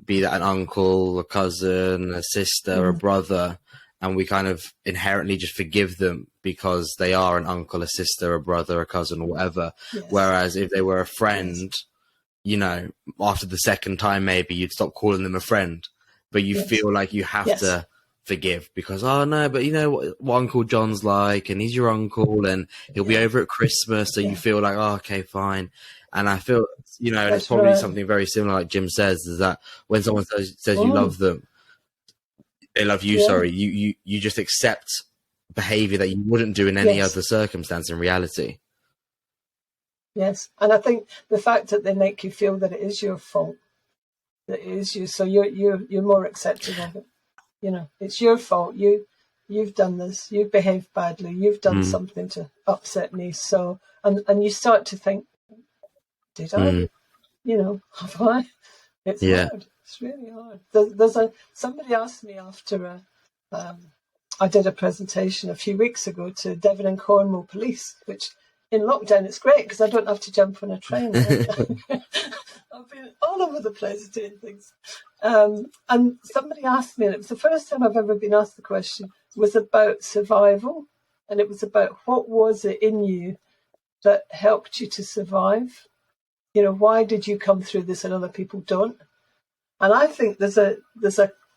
Speaker 1: be that an uncle, a cousin, a sister, a brother, and we kind of inherently just forgive them because they are an uncle, a sister, a brother, a cousin, or whatever. Yes. Whereas if they were a friend, after the second time, maybe you'd stop calling them a friend, but you feel like you have to forgive because, oh no, but you know what Uncle John's like, and he's your uncle, and he'll be over at Christmas, so you feel like, oh, okay, fine. And I feel, and it's probably something very similar, like Jim says, is that when someone says you love them, they love you, sorry, you just accept behavior that you wouldn't do in any other circumstance in reality.
Speaker 2: Yes, and I think the fact that they make you feel that it is your fault, that it is you, so you're more accepting of it. It's your fault. You've done this. You've behaved badly. You've done something to upset me. So, and you start to think, did I? Have I? It's hard. It's really hard. Somebody asked me after I did a presentation a few weeks ago to Devon and Cornwall Police, which in lockdown it's great because I don't have to jump on a train. I've been all over the place doing things. And somebody asked me, and it was the first time I've ever been asked the question, was about survival. And it was about what was it in you that helped you to survive? Why did you come through this and other people don't? And I think there's a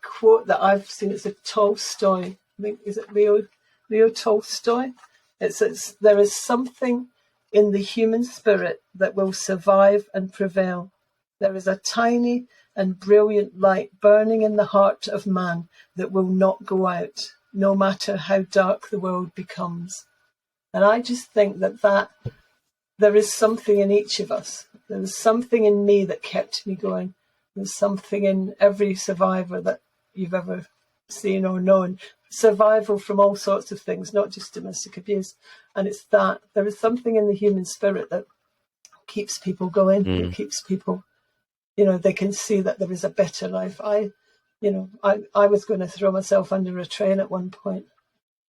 Speaker 2: quote that I've seen. It's a Tolstoy. I think, is it Leo Tolstoy? It says, there is something in the human spirit that will survive and prevail. There is a tiny and brilliant light burning in the heart of man that will not go out, no matter how dark the world becomes. And I just think that there is something in each of us. There was something in me that kept me going. There's something in every survivor that you've ever seen or known. Survival from all sorts of things, not just domestic abuse. And it's that there is something in the human spirit that keeps people going. It keeps people, they can see that there is a better life. I was going to throw myself under a train at one point,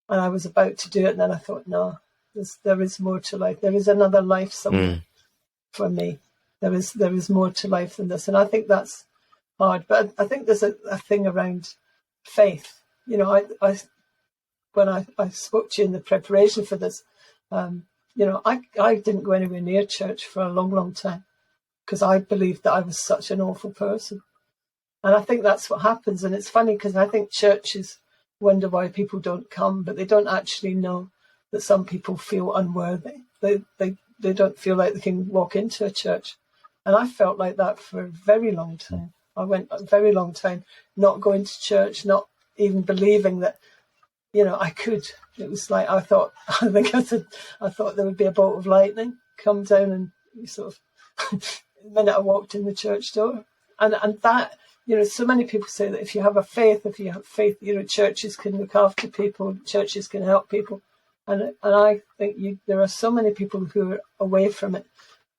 Speaker 2: and I was about to do it. And then I thought, no, there is more to life. There is another life somewhere for me. There is more to life than this. And I think that's hard. But I think there's a thing around faith. When I spoke to you in the preparation for this, I didn't go anywhere near church for a long, long time because I believed that I was such an awful person. And I think that's what happens. And it's funny because I think churches wonder why people don't come, but they don't actually know that some people feel unworthy. They don't feel like they can walk into a church. And I felt like that for a very long time. I went a very long time not going to church, not even believing that, I could. It was like I thought there would be a bolt of lightning come down and sort of the minute I walked in the church door. And that, so many people say that if you have faith, churches can look after people, churches can help people. And I think there are so many people who are away from it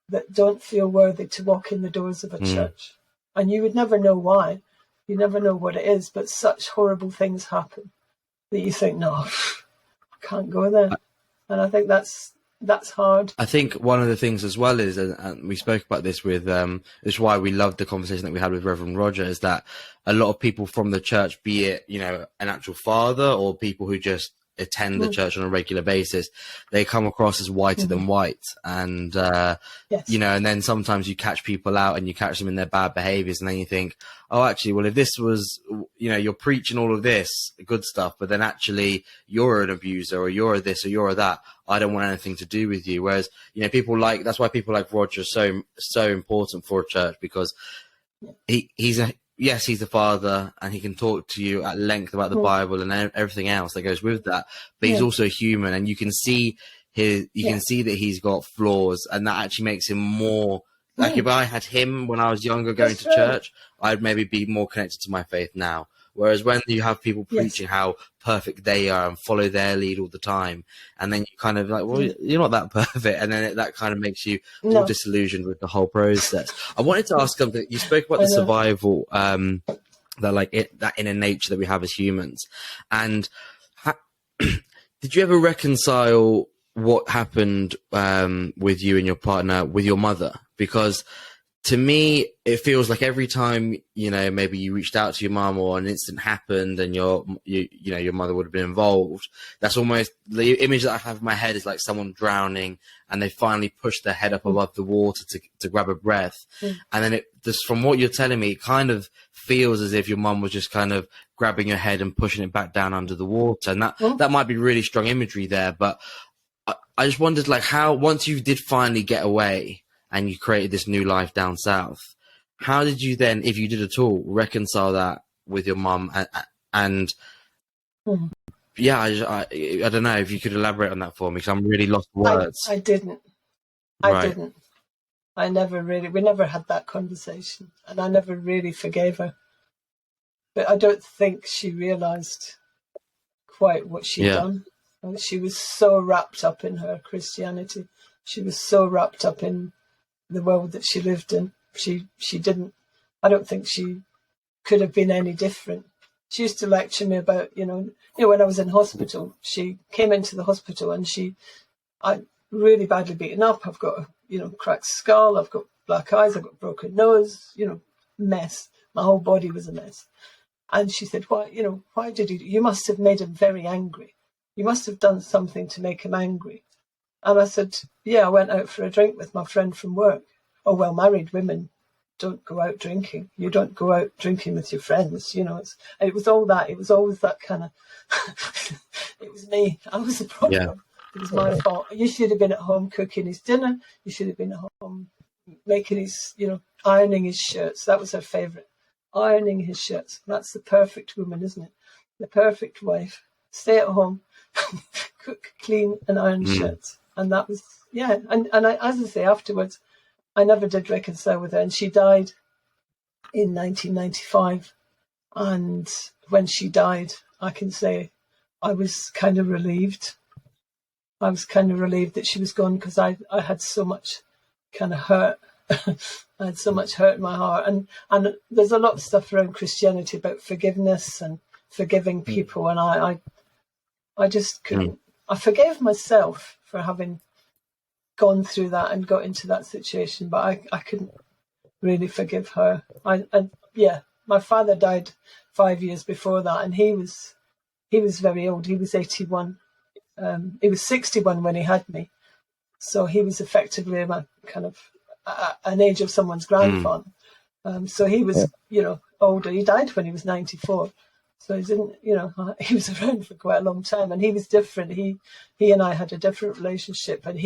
Speaker 2: that don't feel worthy to walk in the doors of a church. And you would never know why. You never know what it is, but such horrible things happen that you think, no, I can't go there. And I think that's hard.
Speaker 1: I think one of the things as well is, and we spoke about this with, this is why we loved the conversation that we had with Reverend Roger, is that a lot of people from the church, be it, an actual father or people who just attend the church on a regular basis, they come across as whiter than white. And,
Speaker 2: yes.
Speaker 1: And then sometimes you catch people out and you catch them in their bad behaviors. And then you think, oh, actually, well, if this was, you're preaching all of this good stuff, but then actually you're an abuser or you're this or you're that, I don't want anything to do with you. Whereas, that's why people like Roger are so important for a church, because he's the father and he can talk to you at length about the Bible and everything else that goes with that. But he's also human, and you can see can see that he's got flaws, and that actually makes him more like, if I had him when I was younger going to church, I'd maybe be more connected to my faith now. Whereas when you have people preaching how perfect they are and follow their lead all the time, and then you kind of like, well, you're not that perfect, and then that kind of makes you more disillusioned with the whole process. I wanted to ask something. You spoke about the survival, that inner nature that we have as humans, and did you ever reconcile what happened with you and your partner with your mother? Because to me, it feels like every time, maybe you reached out to your mum or an incident happened and your mother would have been involved, that's almost the image that I have in my head is like someone drowning and they finally push their head up above the water to grab a breath. And then from what you're telling me, it kind of feels as if your mum was just kind of grabbing your head and pushing it back down under the water. And that might be really strong imagery there. But I just wondered, like, how, once you did finally get away and you created this new life down south, how did you then, if you did at all, reconcile that with your mum? I don't know if you could elaborate on that for me, because I'm really lost for words.
Speaker 2: I didn't. We never had that conversation, and I never really forgave her. But I don't think she realised quite what she'd done. And she was so wrapped up in her Christianity. She was so wrapped up in the world that she lived in. She didn't, I don't think she could have been any different. She used to lecture me about, when I was in hospital, she came into the hospital and I'm really badly beaten up. I've got a cracked skull. I've got black eyes. I've got a broken nose, mess. My whole body was a mess. And she said, why did you must have made him very angry. You must have done something to make him angry. And I said, I went out for a drink with my friend from work. Oh, well, married women don't go out drinking. You don't go out drinking with your friends. It was all that. It was always that kind of, it was me. I was the problem. Yeah. It was my fault. You should have been at home cooking his dinner. You should have been at home making his, ironing his shirts. That was her favourite. Ironing his shirts. That's the perfect woman, isn't it? The perfect wife. Stay at home, cook, clean, and iron shirts. And that was, And as I say, afterwards, I never did reconcile with her. And she died in 1995. And when she died, I can say I was kind of relieved. I was kind of relieved that she was gone, because I had so much kind of hurt. I had so much hurt in my heart. And there's a lot of stuff around Christianity about forgiveness and forgiving people. And I just couldn't. I forgave myself for having gone through that and got into that situation, but I couldn't really forgive her. My father died 5 years before that, and he was very old. He was 81. He was 61 when he had me, so he was effectively an age of someone's grandfather. So he was, older. He died when he was 94. So he didn't, he was around for quite a long time, and he was different. He and I had a different relationship, and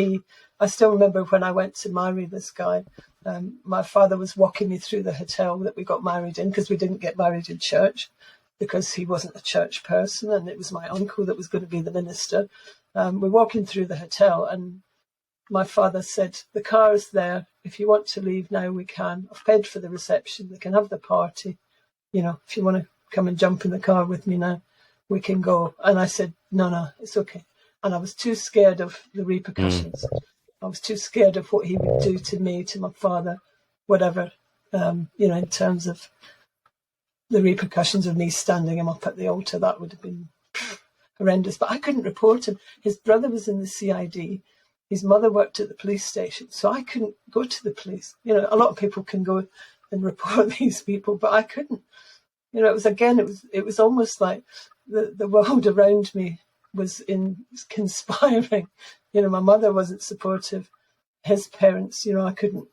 Speaker 2: I still remember when I went to marry this guy, my father was walking me through the hotel that we got married in, because we didn't get married in church because he wasn't a church person, and it was my uncle that was going to be the minister. We're walking through the hotel, and my father said, "The car's there. If you want to leave now, we can. I've paid for the reception. They can have the party. If you want to come and jump in the car with me now, we can go." And I said, no, it's okay. And I was too scared of the repercussions. I was too scared of what he would do to me, to my father, whatever, in terms of the repercussions of me standing him up at the altar. That would have been horrendous. But I couldn't report him. His brother was in the CID. His mother worked at the police station. So I couldn't go to the police. A lot of people can go and report these people, but I couldn't. It was almost like the world around me was conspiring. My mother wasn't supportive. His parents, I couldn't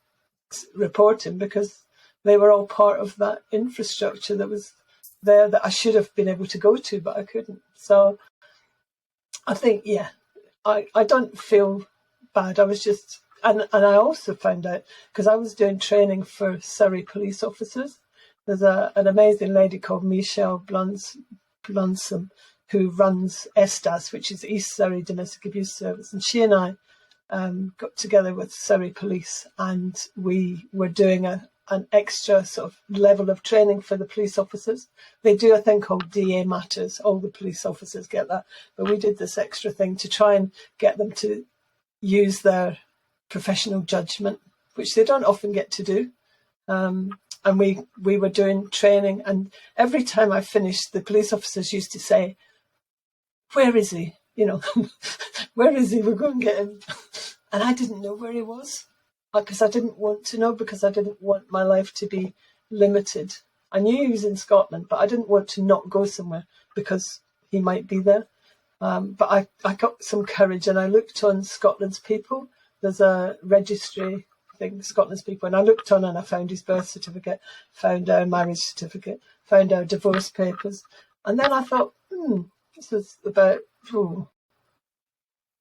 Speaker 2: report him because they were all part of that infrastructure that was there that I should have been able to go to, but I couldn't. So I think, I don't feel bad. I was just, and I also found out, because I was doing training for Surrey police officers. There's an amazing lady called Michelle Blunsom who runs ESTAS, which is East Surrey Domestic Abuse Service. And she and I got together with Surrey Police, and we were doing an extra sort of level of training for the police officers. They do a thing called DA Matters. All the police officers get that. But we did this extra thing to try and get them to use their professional judgment, which they don't often get to do. And we were doing training, and every time I finished, the police officers used to say, "Where is he? Where is he? We're going to get him." And I didn't know where he was, because I didn't want to know, because I didn't want my life to be limited. I knew he was in Scotland, but I didn't want to not go somewhere because he might be there. But I got some courage, and I looked on Scotland's People. There's a registry thing, Scotland's People, and I looked on and I found his birth certificate, found our marriage certificate, found our divorce papers. And then I thought, this was about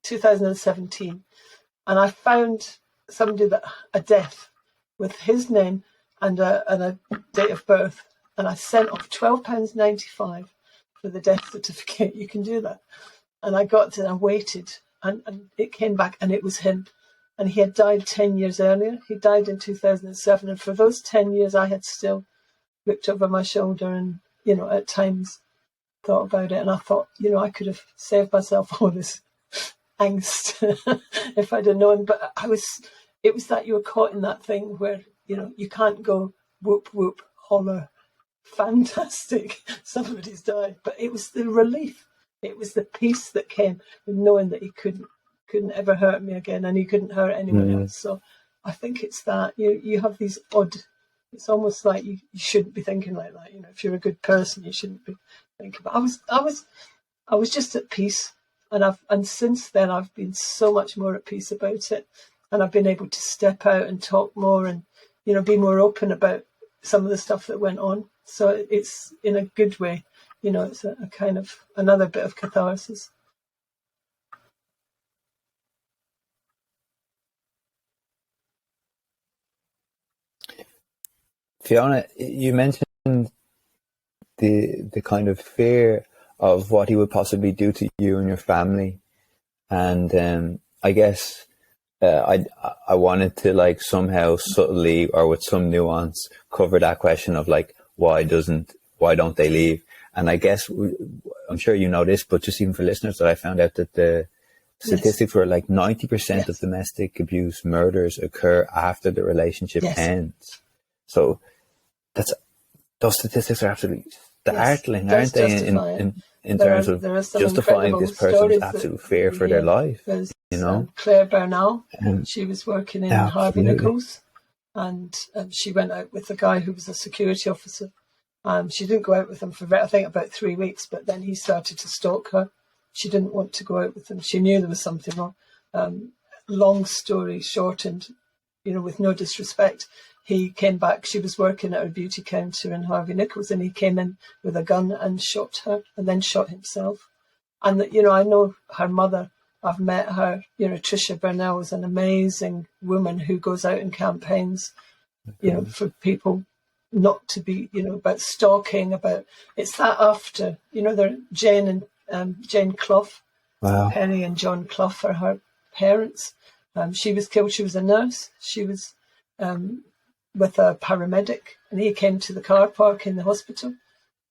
Speaker 2: 2017. And I found a death with his name and a date of birth. And I sent off £12.95 for the death certificate. You can do that. And I waited, and it came back, and it was him. And he had died 10 years earlier. He died in 2007. And for those 10 years, I had still looked over my shoulder and, at times thought about it. And I thought, I could have saved myself all this angst if I'd have known. But it was that you were caught in that thing where, you can't go whoop, whoop, holler, fantastic, somebody's died. But it was the relief. It was the peace that came with knowing that he couldn't ever hurt me again, and he couldn't hurt anyone else. So I think it's that you have these it's almost like you shouldn't be thinking like that. If you're a good person, you shouldn't be thinking. But I was just at peace, and since then I've been so much more at peace about it, and I've been able to step out and talk more, and be more open about some of the stuff that went on. So it's in a good way. It's a kind of another bit of catharsis.
Speaker 3: Fiona, you mentioned the kind of fear of what he would possibly do to you and your family, and I guess I wanted to somehow subtly or with some nuance cover that question of why don't they leave? And I guess I'm sure you know this, but just even for listeners, that I found out that the statistics were 90% of domestic abuse murders occur after the relationship ends. So those statistics are absolutely startling, aren't they? In terms of justifying this person's absolute fear for their life.
Speaker 2: There's Claire Bernal. She was working in Harvey Nichols, and she went out with a guy who was a security officer. She didn't go out with him for I think about 3 weeks, but then he started to stalk her. She didn't want to go out with him. She knew there was something wrong. Long story shortened, with no disrespect, he came back. She was working at a beauty counter in Harvey Nichols, and he came in with a gun and shot her, and then shot himself. And I know her mother. I've met her. Tricia Burnell is an amazing woman who goes out in campaigns, for people not to be, about stalking, it's that after, they're Jane and Jane Clough.
Speaker 3: Wow.
Speaker 2: Penny and John Clough are her parents. She was killed. She was a nurse. She was with a paramedic, and he came to the car park in the hospital.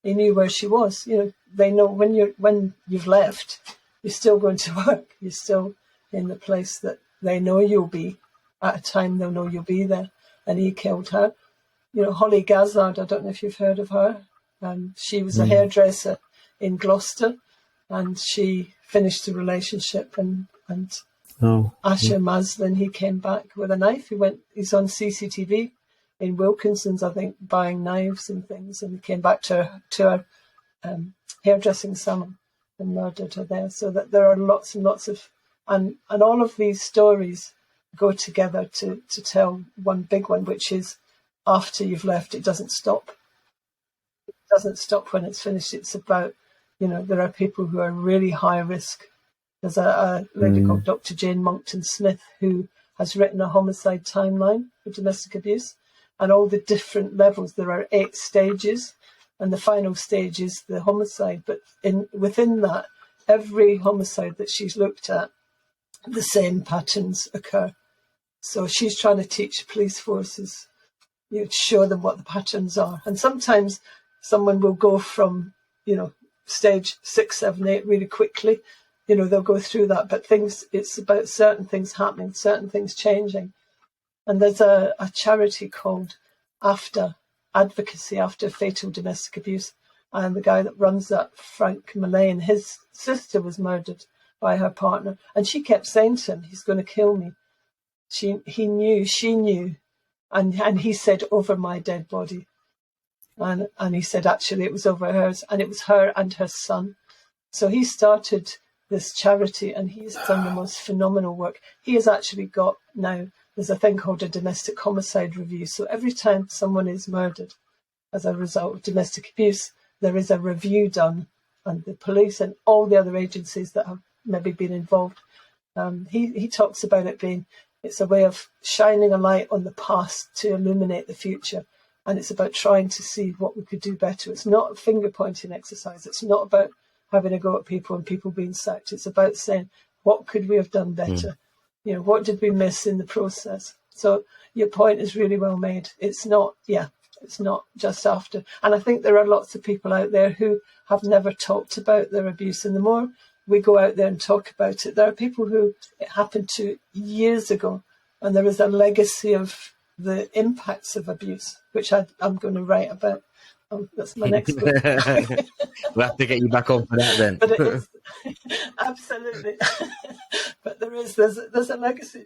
Speaker 2: He knew where she was. They know when you've left, you're still going to work. You're still in the place that they know you'll be. At a time, they'll know you'll be there. And he killed her. Holly Gazard, I don't know if you've heard of her. She was a hairdresser in Gloucester, and she finished the relationship. And Asher Maslin, he came back with a knife. He's on CCTV in Wilkinson's, I think, buying knives and things. And he came back to her hairdressing salon and murdered her there. So that there are lots and lots of, and all of these stories go together to tell one big one, which is after you've left, it doesn't stop. It doesn't stop when it's finished. It's about, there are people who are really high risk. There's a lady called Dr. Jane Monckton Smith who has written a homicide timeline for domestic abuse and all the different levels. There are 8 stages, and the final stage is the homicide. But within that, every homicide that she's looked at, the same patterns occur. So she's trying to teach police forces, to show them what the patterns are. And sometimes someone will go from, stage 6, 7, 8 really quickly. They'll go through that. But it's about certain things happening, certain things changing. And there's a charity called Advocacy After Fatal Domestic Abuse. And the guy that runs that, Frank Mullane, his sister was murdered by her partner. And she kept saying to him, he's going to kill me. She knew. And he said, over my dead body. And he said, actually, it was over hers. And it was her and her son. So he started this charity, and he's done the most phenomenal work. He has actually got now, there's a thing called a domestic homicide review. So every time someone is murdered as a result of domestic abuse, there is a review done, and the police and all the other agencies that have maybe been involved. He talks about it being, it's a way of shining a light on the past to illuminate the future. And it's about trying to see what we could do better. It's not a finger-pointing exercise. It's not about having a go at people and people being sacked. It's about saying, what could we have done better? What did we miss in the process? So your point is really well made. It's not just after. And I think there are lots of people out there who have never talked about their abuse. And the more we go out there and talk about it, there are people who it happened to years ago, and there is a legacy of the impacts of abuse, which I'm going to write about. That's my next book.
Speaker 1: We'll have to get you back on for that then.
Speaker 2: But it is absolutely. But there's a legacy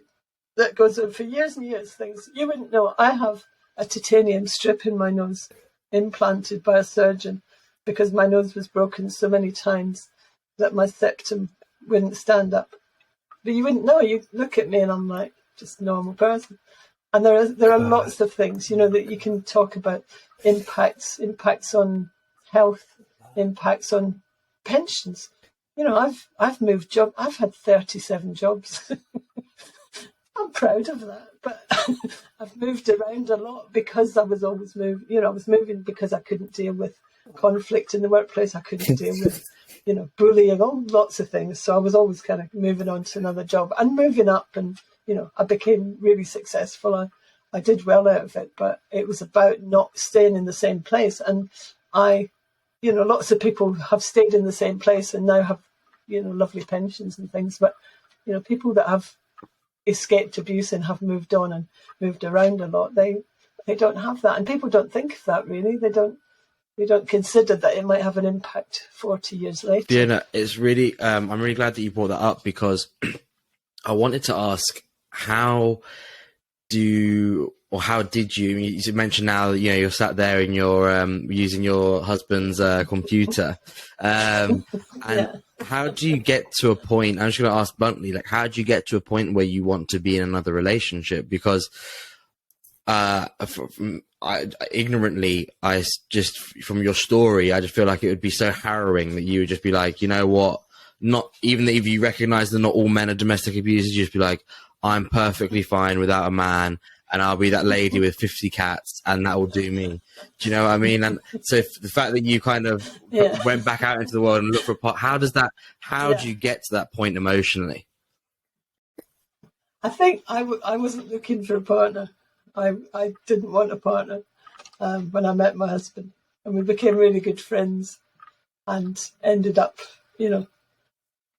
Speaker 2: that goes on for years and years. Things you wouldn't know. I have a titanium strip in my nose, implanted by a surgeon, because my nose was broken so many times that my septum wouldn't stand up. But you wouldn't know. You look at me and I'm like just a normal person. And there are lots of things, that you can talk about. Impacts on health, impacts on pensions. I've moved job. I've had 37 jobs. I'm proud of that, but I've moved around a lot because I was always moving. I was moving because I couldn't deal with conflict in the workplace. I couldn't deal with, bullying, lots of things. So I was always kind of moving on to another job and moving up, and I became really successful. I did well out of it, but it was about not staying in the same place. And lots of people have stayed in the same place and now have, lovely pensions and things. But, people that have escaped abuse and have moved on and moved around a lot, they don't have that. And people don't think of that, really. They don't consider that it might have an impact 40 years later.
Speaker 1: Fiona, it's really, I'm really glad that you brought that up, because I wanted to ask, how did you mentioned now, you're sat there and you're using your husband's computer, and how do you get to a point? I'm just going to ask bluntly, like, how do you get to a point where you want to be in another relationship? Because ignorantly, just from your story, I just feel like it would be so harrowing that you would just be like, you know what? Not even if you recognize that not all men are domestic abusers, you just be like, I'm perfectly fine without a man, and I'll be that lady with 50 cats, and that will do me. Do you know what I mean? And so the fact that you kind of went back out into the world and looked for a part, how do you get to that point emotionally?
Speaker 2: I think I wasn't looking for a partner. I didn't want a partner when I met my husband, and we became really good friends and ended up,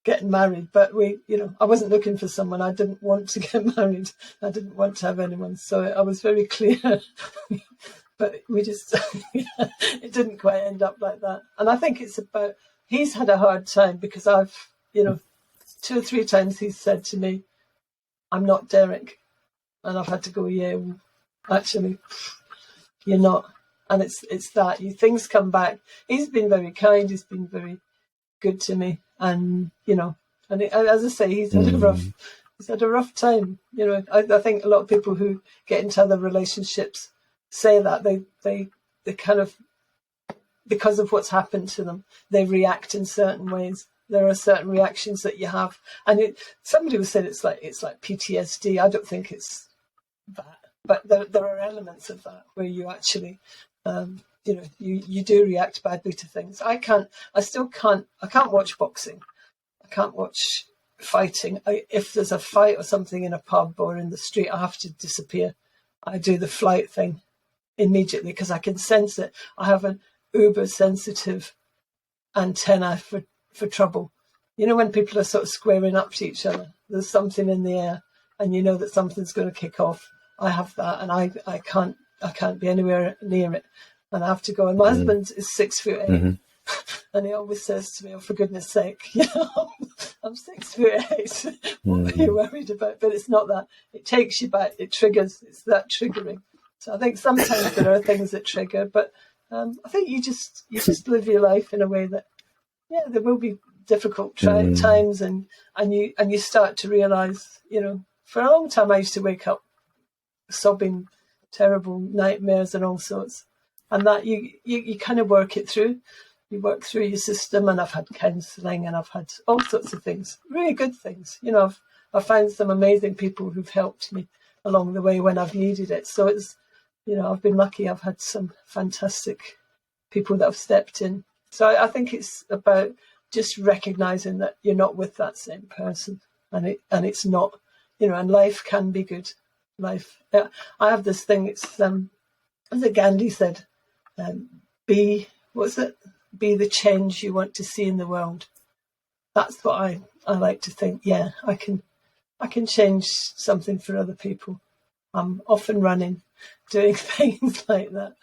Speaker 2: getting married. But I wasn't looking for someone. I didn't want to get married. I didn't want to have anyone. So I was very clear. But we just, it didn't quite end up like that. And I think it's about, he's had a hard time because I've, 2 or 3 times he's said to me, I'm not Derek. And I've had to go, yeah, actually, you're not. And it's that things come back. He's been very kind. He's been very good to me. And, as I say, he's had a rough time. I think a lot of people who get into other relationships say that they kind of, because of what's happened to them, they react in certain ways. There are certain reactions that you have, and somebody was saying it's like PTSD. I don't think it's that, but there are elements of that where you actually, you do react badly to things. I can't watch boxing. I can't watch fighting. If there's a fight or something in a pub or in the street, I have to disappear. I do the flight thing immediately because I can sense it. I have an uber sensitive antenna for trouble. When people are sort of squaring up to each other, there's something in the air and you know that something's going to kick off. I have that, and I can't be anywhere near it, and I have to go. And my husband is 6'8", and he always says to me, "Oh, for goodness sake, I'm 6'8". What are you worried about? But it's not that. It takes you back. It triggers. It's that triggering. So I think sometimes there are things that trigger, but I think you just live your life in a way that, there will be difficult times, and you start to realise, for a long time I used to wake up sobbing, terrible nightmares and all sorts, and that you kind of work it through. You work through your system, and I've had counselling, and I've had all sorts of things, really good things. I've found some amazing people who've helped me along the way when I've needed it. So it's, I've been lucky. I've had some fantastic people that have stepped in. So I think it's about just recognising that you're not with that same person, and it's not, and life can be good. Life. I have this thing. It's as Gandhi said, be the change you want to see in the world. That's what I like to think. Yeah, I can change something for other people. I'm often running, doing things like that.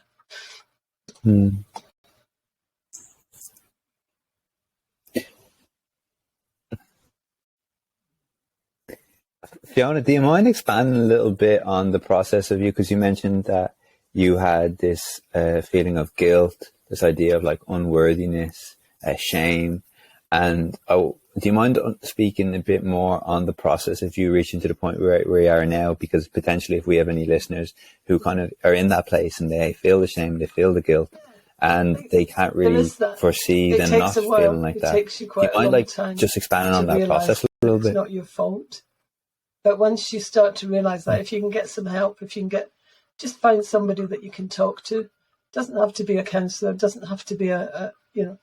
Speaker 3: Fiona, do you mind expanding a little bit on the process of you? Because you mentioned that you had this feeling of guilt, this idea of like unworthiness, shame. And do you mind speaking a bit more on the process of you reaching to the point where you are now? Because potentially if we have any listeners who kind of are in that place and they feel the shame, they feel the guilt, and they can't really foresee them not feeling like that.
Speaker 2: Takes you quite
Speaker 3: do you mind just expanding on that process a little bit?
Speaker 2: It's not your fault. But once you start to realise that, if you can get some help, if you can just find somebody that you can talk to. It doesn't have to be a counsellor. It doesn't have to be a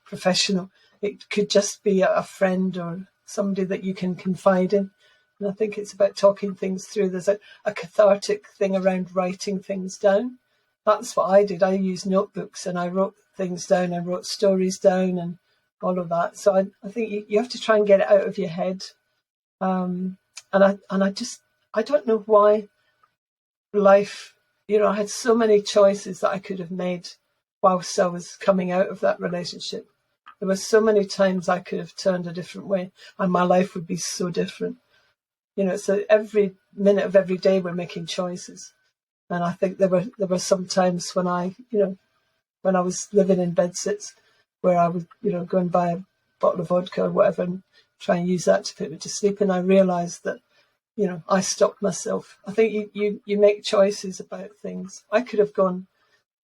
Speaker 2: professional. It could just be a friend or somebody that you can confide in. And I think it's about talking things through. There's a cathartic thing around writing things down. That's what I did. I used notebooks and I wrote things down. I wrote stories down and all of that. So I think you have to try and get it out of your head. And I don't know why life, I had so many choices that I could have made whilst I was coming out of that relationship. There were so many times I could have turned a different way and my life would be so different. So every minute of every day we're making choices. And I think there were some times when I was living in bedsits where I would, go and buy bottle of vodka or whatever and try and use that to put me to sleep. And I realised that, you know, I stopped myself. I think you make choices about things. I could have gone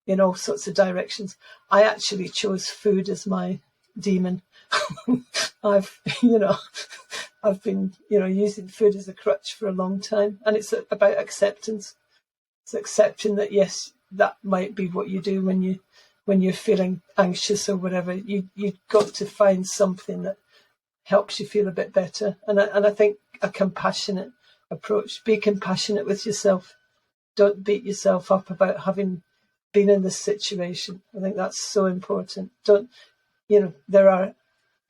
Speaker 2: in all sorts of directions. I actually chose food as my demon. I've been, using food as a crutch for a long time. And it's about acceptance. It's accepting that, yes, that might be what you do when you're feeling anxious or whatever. You've got to find something that helps you feel a bit better. And I think a compassionate approach. Be compassionate with yourself. Don't beat yourself up about having been in this situation. I think that's so important. There are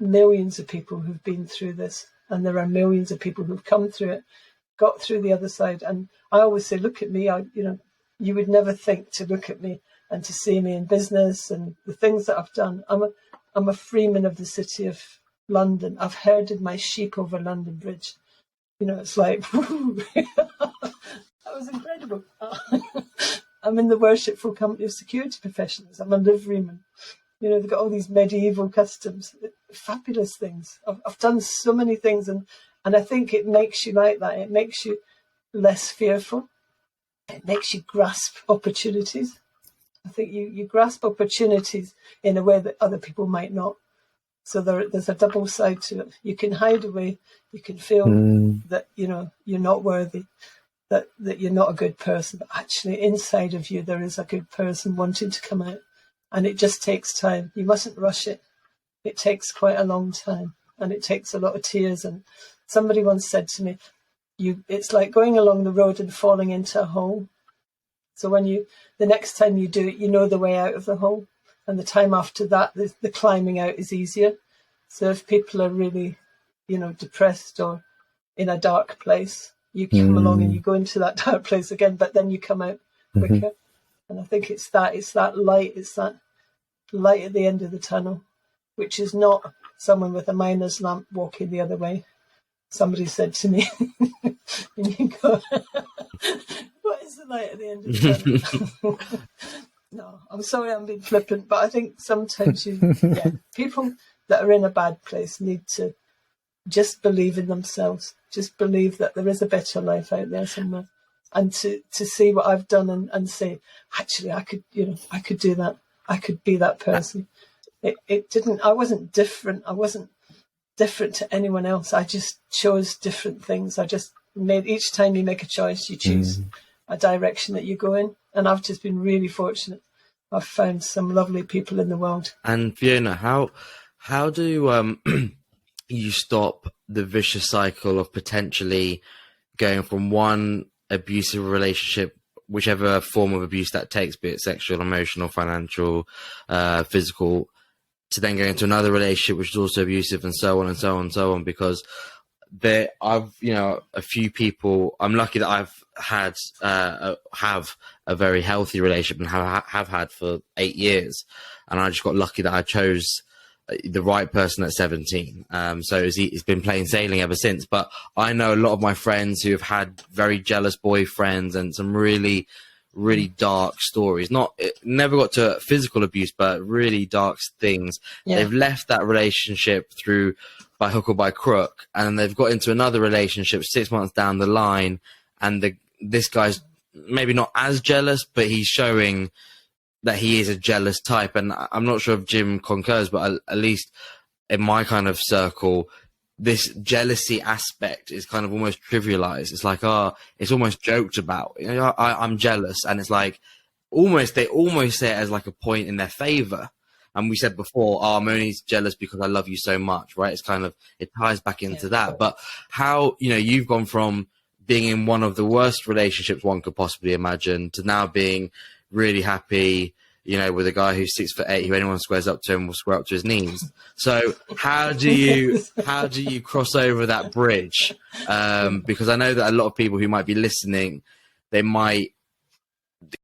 Speaker 2: millions of people who've been through this, and there are millions of people who've come through it, got through the other side. And I always say, look at me. You would never think to look at me and to see me in business and the things that I've done. I'm a freeman of the city of London. I've herded my sheep over London Bridge. It's like, that was incredible. I'm in the worshipful company of security professionals. I'm a liveryman. They've got all these medieval customs, fabulous things. I've done so many things, and I think it makes you like that. It makes you less fearful. It makes you grasp opportunities. I think you grasp opportunities in a way that other people might not. So there's a double side to it. You can hide away. You can feel that, you're not worthy, that you're not a good person. But actually inside of you, there is a good person wanting to come out. And it just takes time. You mustn't rush it. It takes quite a long time. And it takes a lot of tears. And somebody once said to me, it's like going along the road and falling into a hole. So the next time you do it, you know the way out of the hole. And the time after that, the climbing out is easier. So if people are really, depressed or in a dark place, you come along and you go into that dark place again, but then you come out quicker. And I think it's that light at the end of the tunnel, which is not someone with a miner's lamp walking the other way. Somebody said to me, and you go, what is the light at the end of the tunnel? No, I'm sorry I'm being flippant, but I think sometimes people that are in a bad place need to just believe in themselves, just believe that there is a better life out there somewhere, and to see what I've done and say, actually, I could do that. I could be that person. I wasn't different. I wasn't different to anyone else. I just chose different things. I just made, each time you make a choice, you choose a direction that you go in. And I've just been really fortunate. I've found some lovely people in the world.
Speaker 1: And Fiona, how do you stop the vicious cycle of potentially going from one abusive relationship, whichever form of abuse that takes, be it sexual, emotional, financial, physical, to then going into another relationship which is also abusive, and so on and so on and so on? Because a few people, I'm lucky that I've had have a very healthy relationship and have had for 8 years, and I just got lucky that I chose the right person at 17. So it's been plain sailing ever since. But I know a lot of my friends who have had very jealous boyfriends and some really, really dark stories. Never got to physical abuse, but really dark things. Yeah. They've left that relationship by hook or by crook, and they've got into another relationship 6 months down the line, and this guy's maybe not as jealous, but he's showing that he is a jealous type. And I'm not sure if Jim concurs, but at least in my kind of circle, this jealousy aspect is kind of almost trivialized. It's like, it's almost joked about. I'm jealous, and it's like they almost say it as like a point in their favor. And we said before, I'm only jealous because I love you so much, right? It's kind of, it ties back into that. But how, you've gone from being in one of the worst relationships one could possibly imagine to now being really happy, with a guy who's 6'8", who anyone squares up to him will square up to his knees. So how do you cross over that bridge? Because I know that a lot of people who might be listening, they might,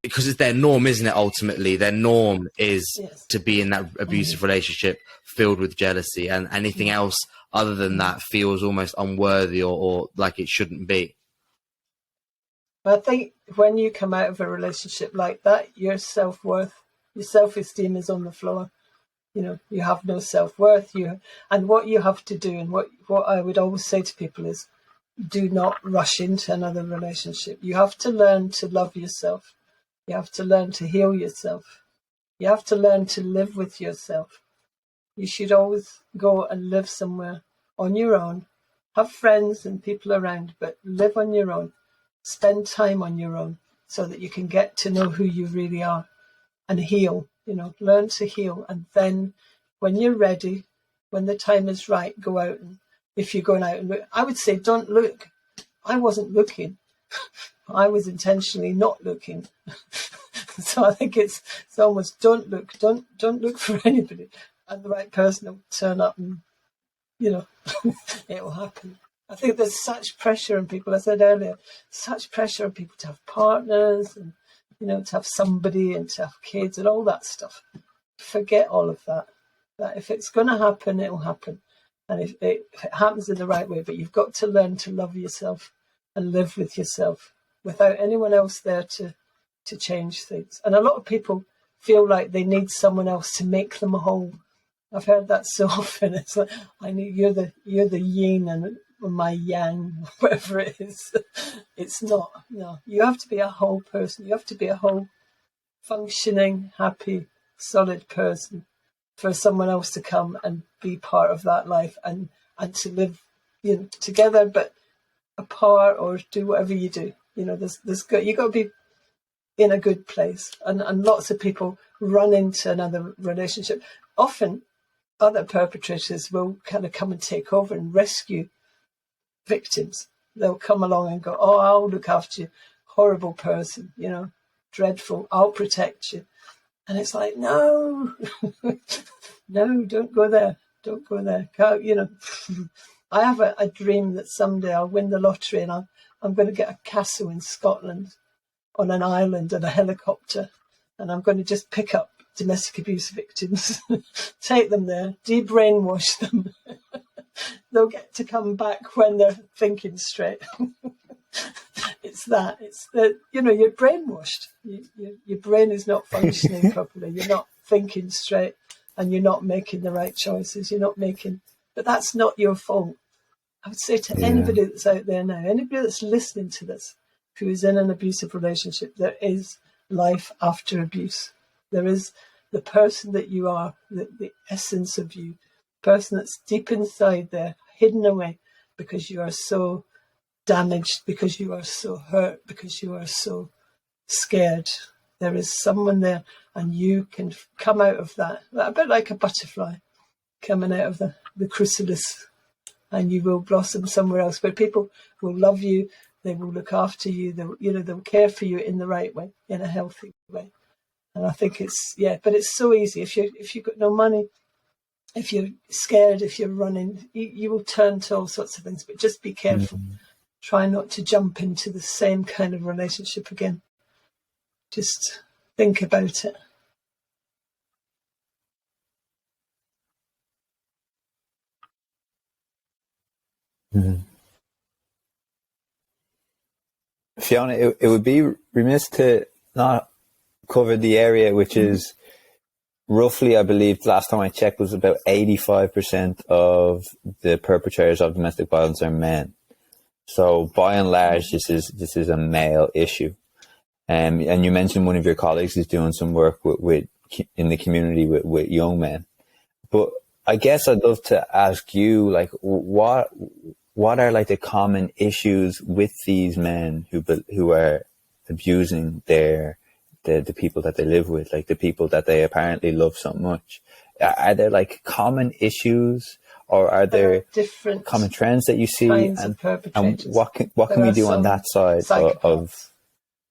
Speaker 1: because it's their norm, isn't it? Ultimately, their norm is to be in that abusive relationship filled with jealousy, and anything else other than that feels almost unworthy or like it shouldn't be.
Speaker 2: I think when you come out of a relationship like that, your self-worth, your self-esteem is on the floor. You have no self-worth. And what you have to do, and what I would always say to people is, do not rush into another relationship. You have to learn to love yourself. You have to learn to heal yourself. You have to learn to live with yourself. You should always go and live somewhere on your own. Have friends and people around, but live on your own. Spend time on your own so that you can get to know who you really are and heal. Learn to heal. And then when you're ready, when the time is right, go out. And if you're going out and look, I would say don't look. I wasn't looking. I was intentionally not looking. So I think it's almost don't look. Don't look for anybody. And the right person will turn up, and it will happen. I think there's such pressure on people. I said earlier, such pressure on people to have partners and to have somebody and to have kids and all that stuff. Forget all of that. That if it's going to happen, it will happen. And if it happens in the right way, but you've got to learn to love yourself and live with yourself without anyone else there to change things. And a lot of people feel like they need someone else to make them whole. I've heard that so often. It's like, you're the yin and my yang, whatever it is. It's not. No, you have to be a whole person. You have to be a whole, functioning, happy, solid person for someone else to come and be part of that life and to live, together, but apart, or do whatever you do. There's good. You got to be in a good place. And lots of people run into another relationship. Often, other perpetrators will kind of come and take over and rescue victims. They'll come along and go, "Oh, I'll look after you, horrible person, dreadful, I'll protect you." And it's like, no, no, don't go there. Don't go there. I have a dream that someday I'll win the lottery and I'm going to get a castle in Scotland on an island and a helicopter. And I'm going to just pick up domestic abuse victims, take them there, de-brainwash them. They'll get to come back when they're thinking straight. It's that. It's that, you're brainwashed. Your brain is not functioning properly. You're not thinking straight and you're not making the right choices. But that's not your fault. I would say to anybody that's out there now, anybody that's listening to this, who is in an abusive relationship, there is life after abuse. There is the person that you are, the essence of you, person that's deep inside there, hidden away because you are so damaged, because you are so hurt, because you are so scared. There is someone there, and you can come out of that, a bit like a butterfly coming out of the chrysalis, and you will blossom somewhere else where people will love you, they will look after you, they'll care for you in the right way, in a healthy way. And I think but it's so easy. If you've got no money, if you're scared, if you're running, you will turn to all sorts of things. But just be careful. Mm-hmm. Try not to jump into the same kind of relationship again. Just think about it.
Speaker 3: Mm-hmm. Fiona, it would be remiss to not cover the area which is roughly, I believe, last time I checked, was about 85% of the perpetrators of domestic violence are men. So by and large, this is a male issue. And you mentioned one of your colleagues is doing some work with in the community with young men. But I guess I'd love to ask you, like, what are like the common issues with these men who are abusing the people that they live with, like the people that they apparently love so much? Are there like common issues, or are there different common trends that you see? And what can we do on that side of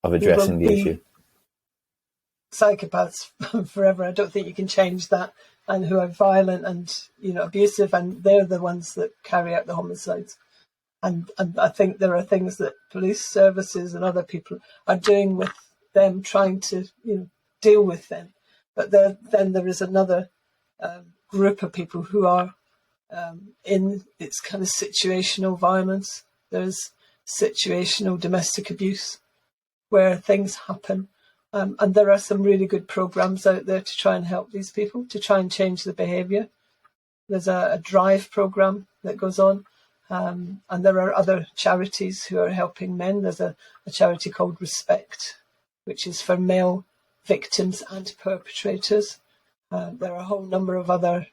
Speaker 3: addressing the issue?
Speaker 2: Psychopaths forever. I don't think you can change that, and who are violent and abusive, and they're the ones that carry out the homicides. And I think there are things that police services and other people are doing with them, trying to deal with them. But then there is another group of people who are in it's kind of situational violence. There's situational domestic abuse, where things happen And there are some really good programs out there to try and help these people, to try and change the behaviour. There's a drive program that goes on, and there are other charities who are helping men. There's a charity called Respect, which is for male victims and perpetrators. There are a whole number of other,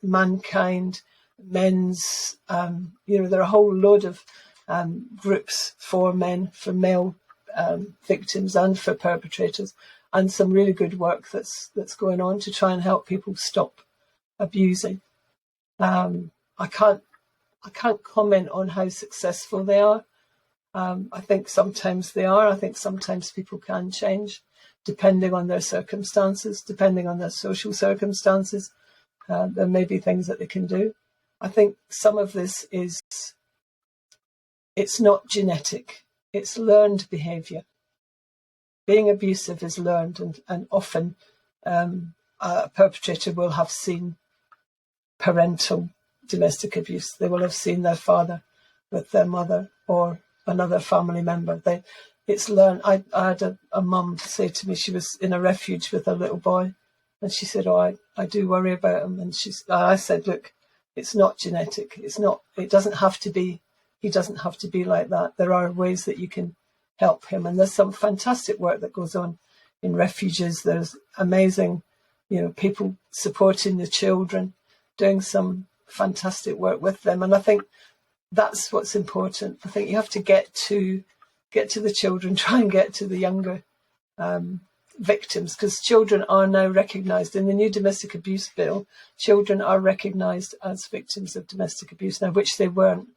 Speaker 2: Mankind, Men's, there are a whole load of groups for men, for male victims and for perpetrators, and some really good work that's going on to try and help people stop abusing. I can't comment on how successful they are. I think sometimes they are. I think sometimes people can change, depending on their circumstances, depending on their social circumstances. There may be things that they can do. I think some of this it's not genetic. It's learned behaviour. Being abusive is learned, and often a perpetrator will have seen parental domestic abuse. They will have seen their father with their mother or another family member. It's learned. I had a mum say to me, she was in a refuge with her little boy, and she said, "Oh, I do worry about him." And I said, "Look, it's not genetic. It's not. It doesn't have to be. He doesn't have to be like that. There are ways that you can help him, and there's some fantastic work that goes on in refuges. There's amazing, people supporting the children, doing some fantastic work with them, and I think that's what's important. I think you have to get to the children, try and get to the younger victims, because children are now recognised in the new domestic abuse bill. Children are recognised as victims of domestic abuse now, which they weren't,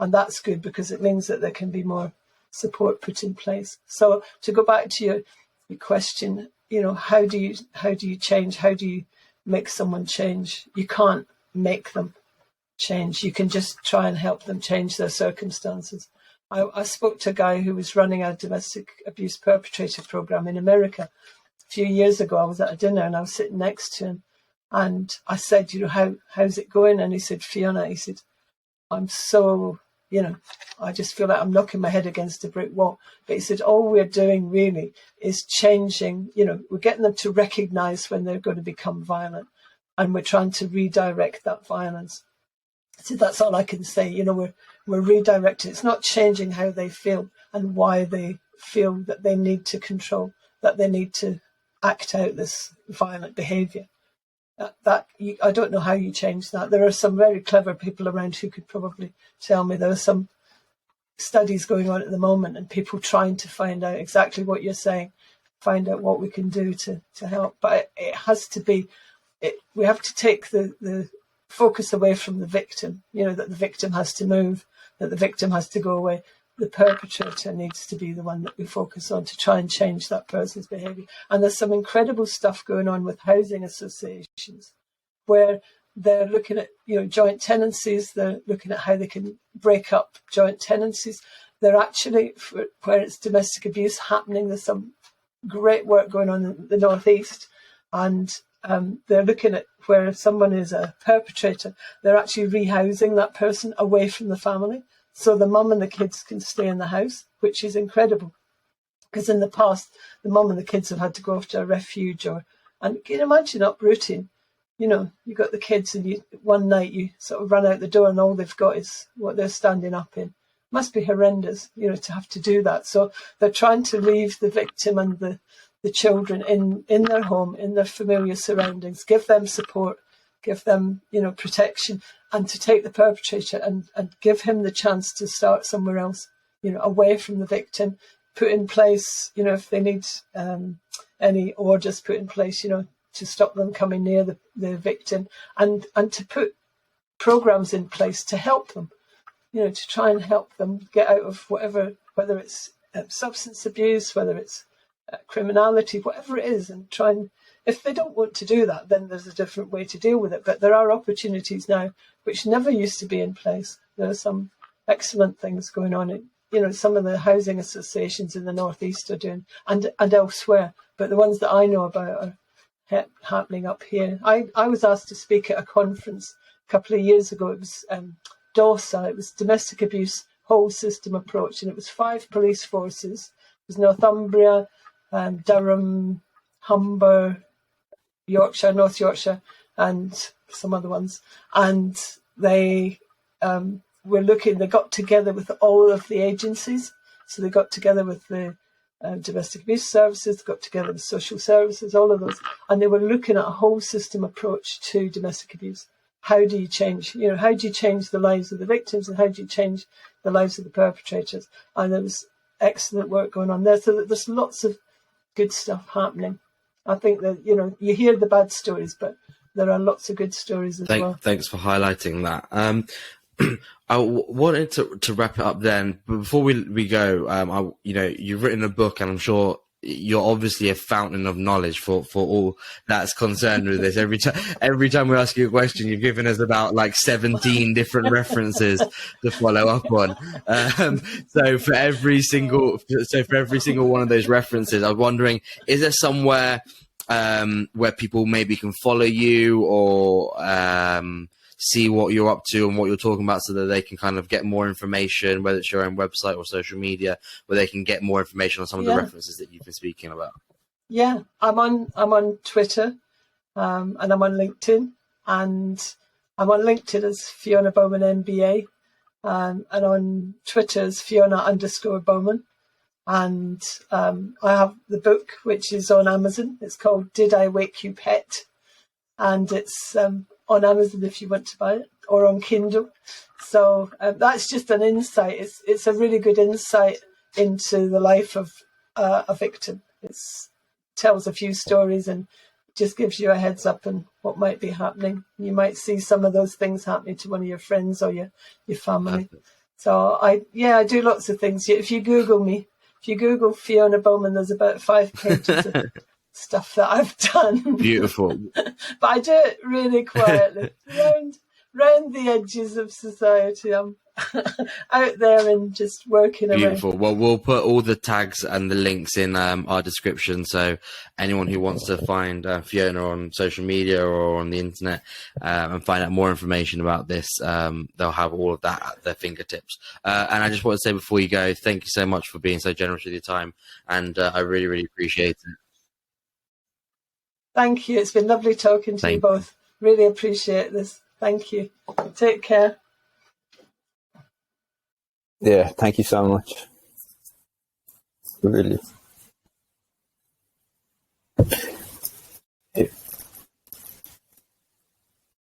Speaker 2: and that's good because it means that there can be more support put in place. So to go back to your question, how do you change? How do you make someone change? You can't make them change. You can just try and help them change their circumstances. I spoke to a guy who was running a domestic abuse perpetrator program in America a few years ago. I was at a dinner and I was sitting next to him, and I said, how's it going? And he said, "Fiona," he said, "I'm so, I just feel like I'm knocking my head against a brick wall." But he said, all we're doing really is changing, we're getting them to recognise when they're going to become violent, and we're trying to redirect that violence. So that's all I can say. We're redirecting. It's not changing how they feel and why they feel that they need to control, that they need to act out this violent behaviour. I don't know how you change that. There are some very clever people around who could probably tell me. There are some studies going on at the moment, and people trying to find out exactly what you're saying, find out what we can do to help. But it has to be. We have to take the focus away from the victim. That the victim has to move, that the victim has to go away. The perpetrator needs to be the one that we focus on to try and change that person's behaviour. And there's some incredible stuff going on with housing associations where they're looking at, joint tenancies. They're looking at how they can break up joint tenancies. They're actually, where it's domestic abuse happening, there's some great work going on in the Northeast. And they're looking at where someone is a perpetrator, they're actually rehousing that person away from the family. So the mum and the kids can stay in the house, which is incredible. Because in the past, the mum and the kids have had to go off to a refuge, and can you imagine uprooting? You got the kids, and one night you sort of run out the door and all they've got is what they're standing up in. It must be horrendous, to have to do that. So they're trying to leave the victim and the children in their home, in their familiar surroundings, give them support, give them, protection, and to take the perpetrator and give him the chance to start somewhere else, away from the victim, put in place, if they need any orders put in place, to stop them coming near the victim, and to put programs in place to help them, to try and help them get out of whatever, whether it's substance abuse, whether it's criminality, whatever it is, and try and, if they don't want to do that, then there's a different way to deal with it. But there are opportunities now which never used to be in place. There are some excellent things going on. Some of the housing associations in the Northeast are doing, and elsewhere. But the ones that I know about are happening up here. I was asked to speak at a conference a couple of years ago. It was DOSA. It was Domestic Abuse Whole System Approach, and it was 5 police forces. It was Northumbria, Durham, Humber, Yorkshire, North Yorkshire, and some other ones. And they they got together with all of the agencies. So they got together with the domestic abuse services, got together with social services, all of those. And they were looking at a whole system approach to domestic abuse. How do you change? How do you change the lives of the victims, and how do you change the lives of the perpetrators? And there was excellent work going on there. So there's lots of good stuff happening. I think that, you hear the bad stories, but there are lots of good stories as well.
Speaker 1: Thanks for highlighting that. I wanted to wrap it up then, but before we go, you've written a book, and I'm sure you're obviously a fountain of knowledge for all that's concerned with this. Every time we ask you a question, you've given us about like 17 different references to follow up on. So for every single one of those references, I was wondering, is there somewhere where people maybe can follow you or see what you're up to and what you're talking about, so that they can kind of get more information, whether it's your own website or social media, where they can get more information on some of the references that you've been speaking about?
Speaker 2: Yeah, I'm on Twitter, and I'm on LinkedIn, and I'm on LinkedIn as Fiona Bowman MBA, and on Twitter as Fiona_Bowman. And I have the book, which is on Amazon. It's called Did I Wake You Pet? And it's on Amazon if you want to buy it, or on Kindle. So that's just an insight. It's a really good insight into the life of a victim. It tells a few stories and just gives you a heads up on what might be happening. You might see some of those things happening to one of your friends or your family. So I do lots of things. If you Google Fiona Bowman, there's about 5 pages of stuff that I've done.
Speaker 1: Beautiful.
Speaker 2: But I do it really quietly, round the edges of society. I'm out there and just working away.
Speaker 1: Beautiful. Well, we'll put all the tags and the links in our description, so anyone who wants to find Fiona on social media or on the internet and find out more information about this, they'll have all of that at their fingertips. And I just want to say before you go, thank you so much for being so generous with your time, and I really, really appreciate it.
Speaker 2: Thank you. It's been lovely talking to you both. Really appreciate this. Thank you. Take care.
Speaker 3: Yeah, thank you so much. Really.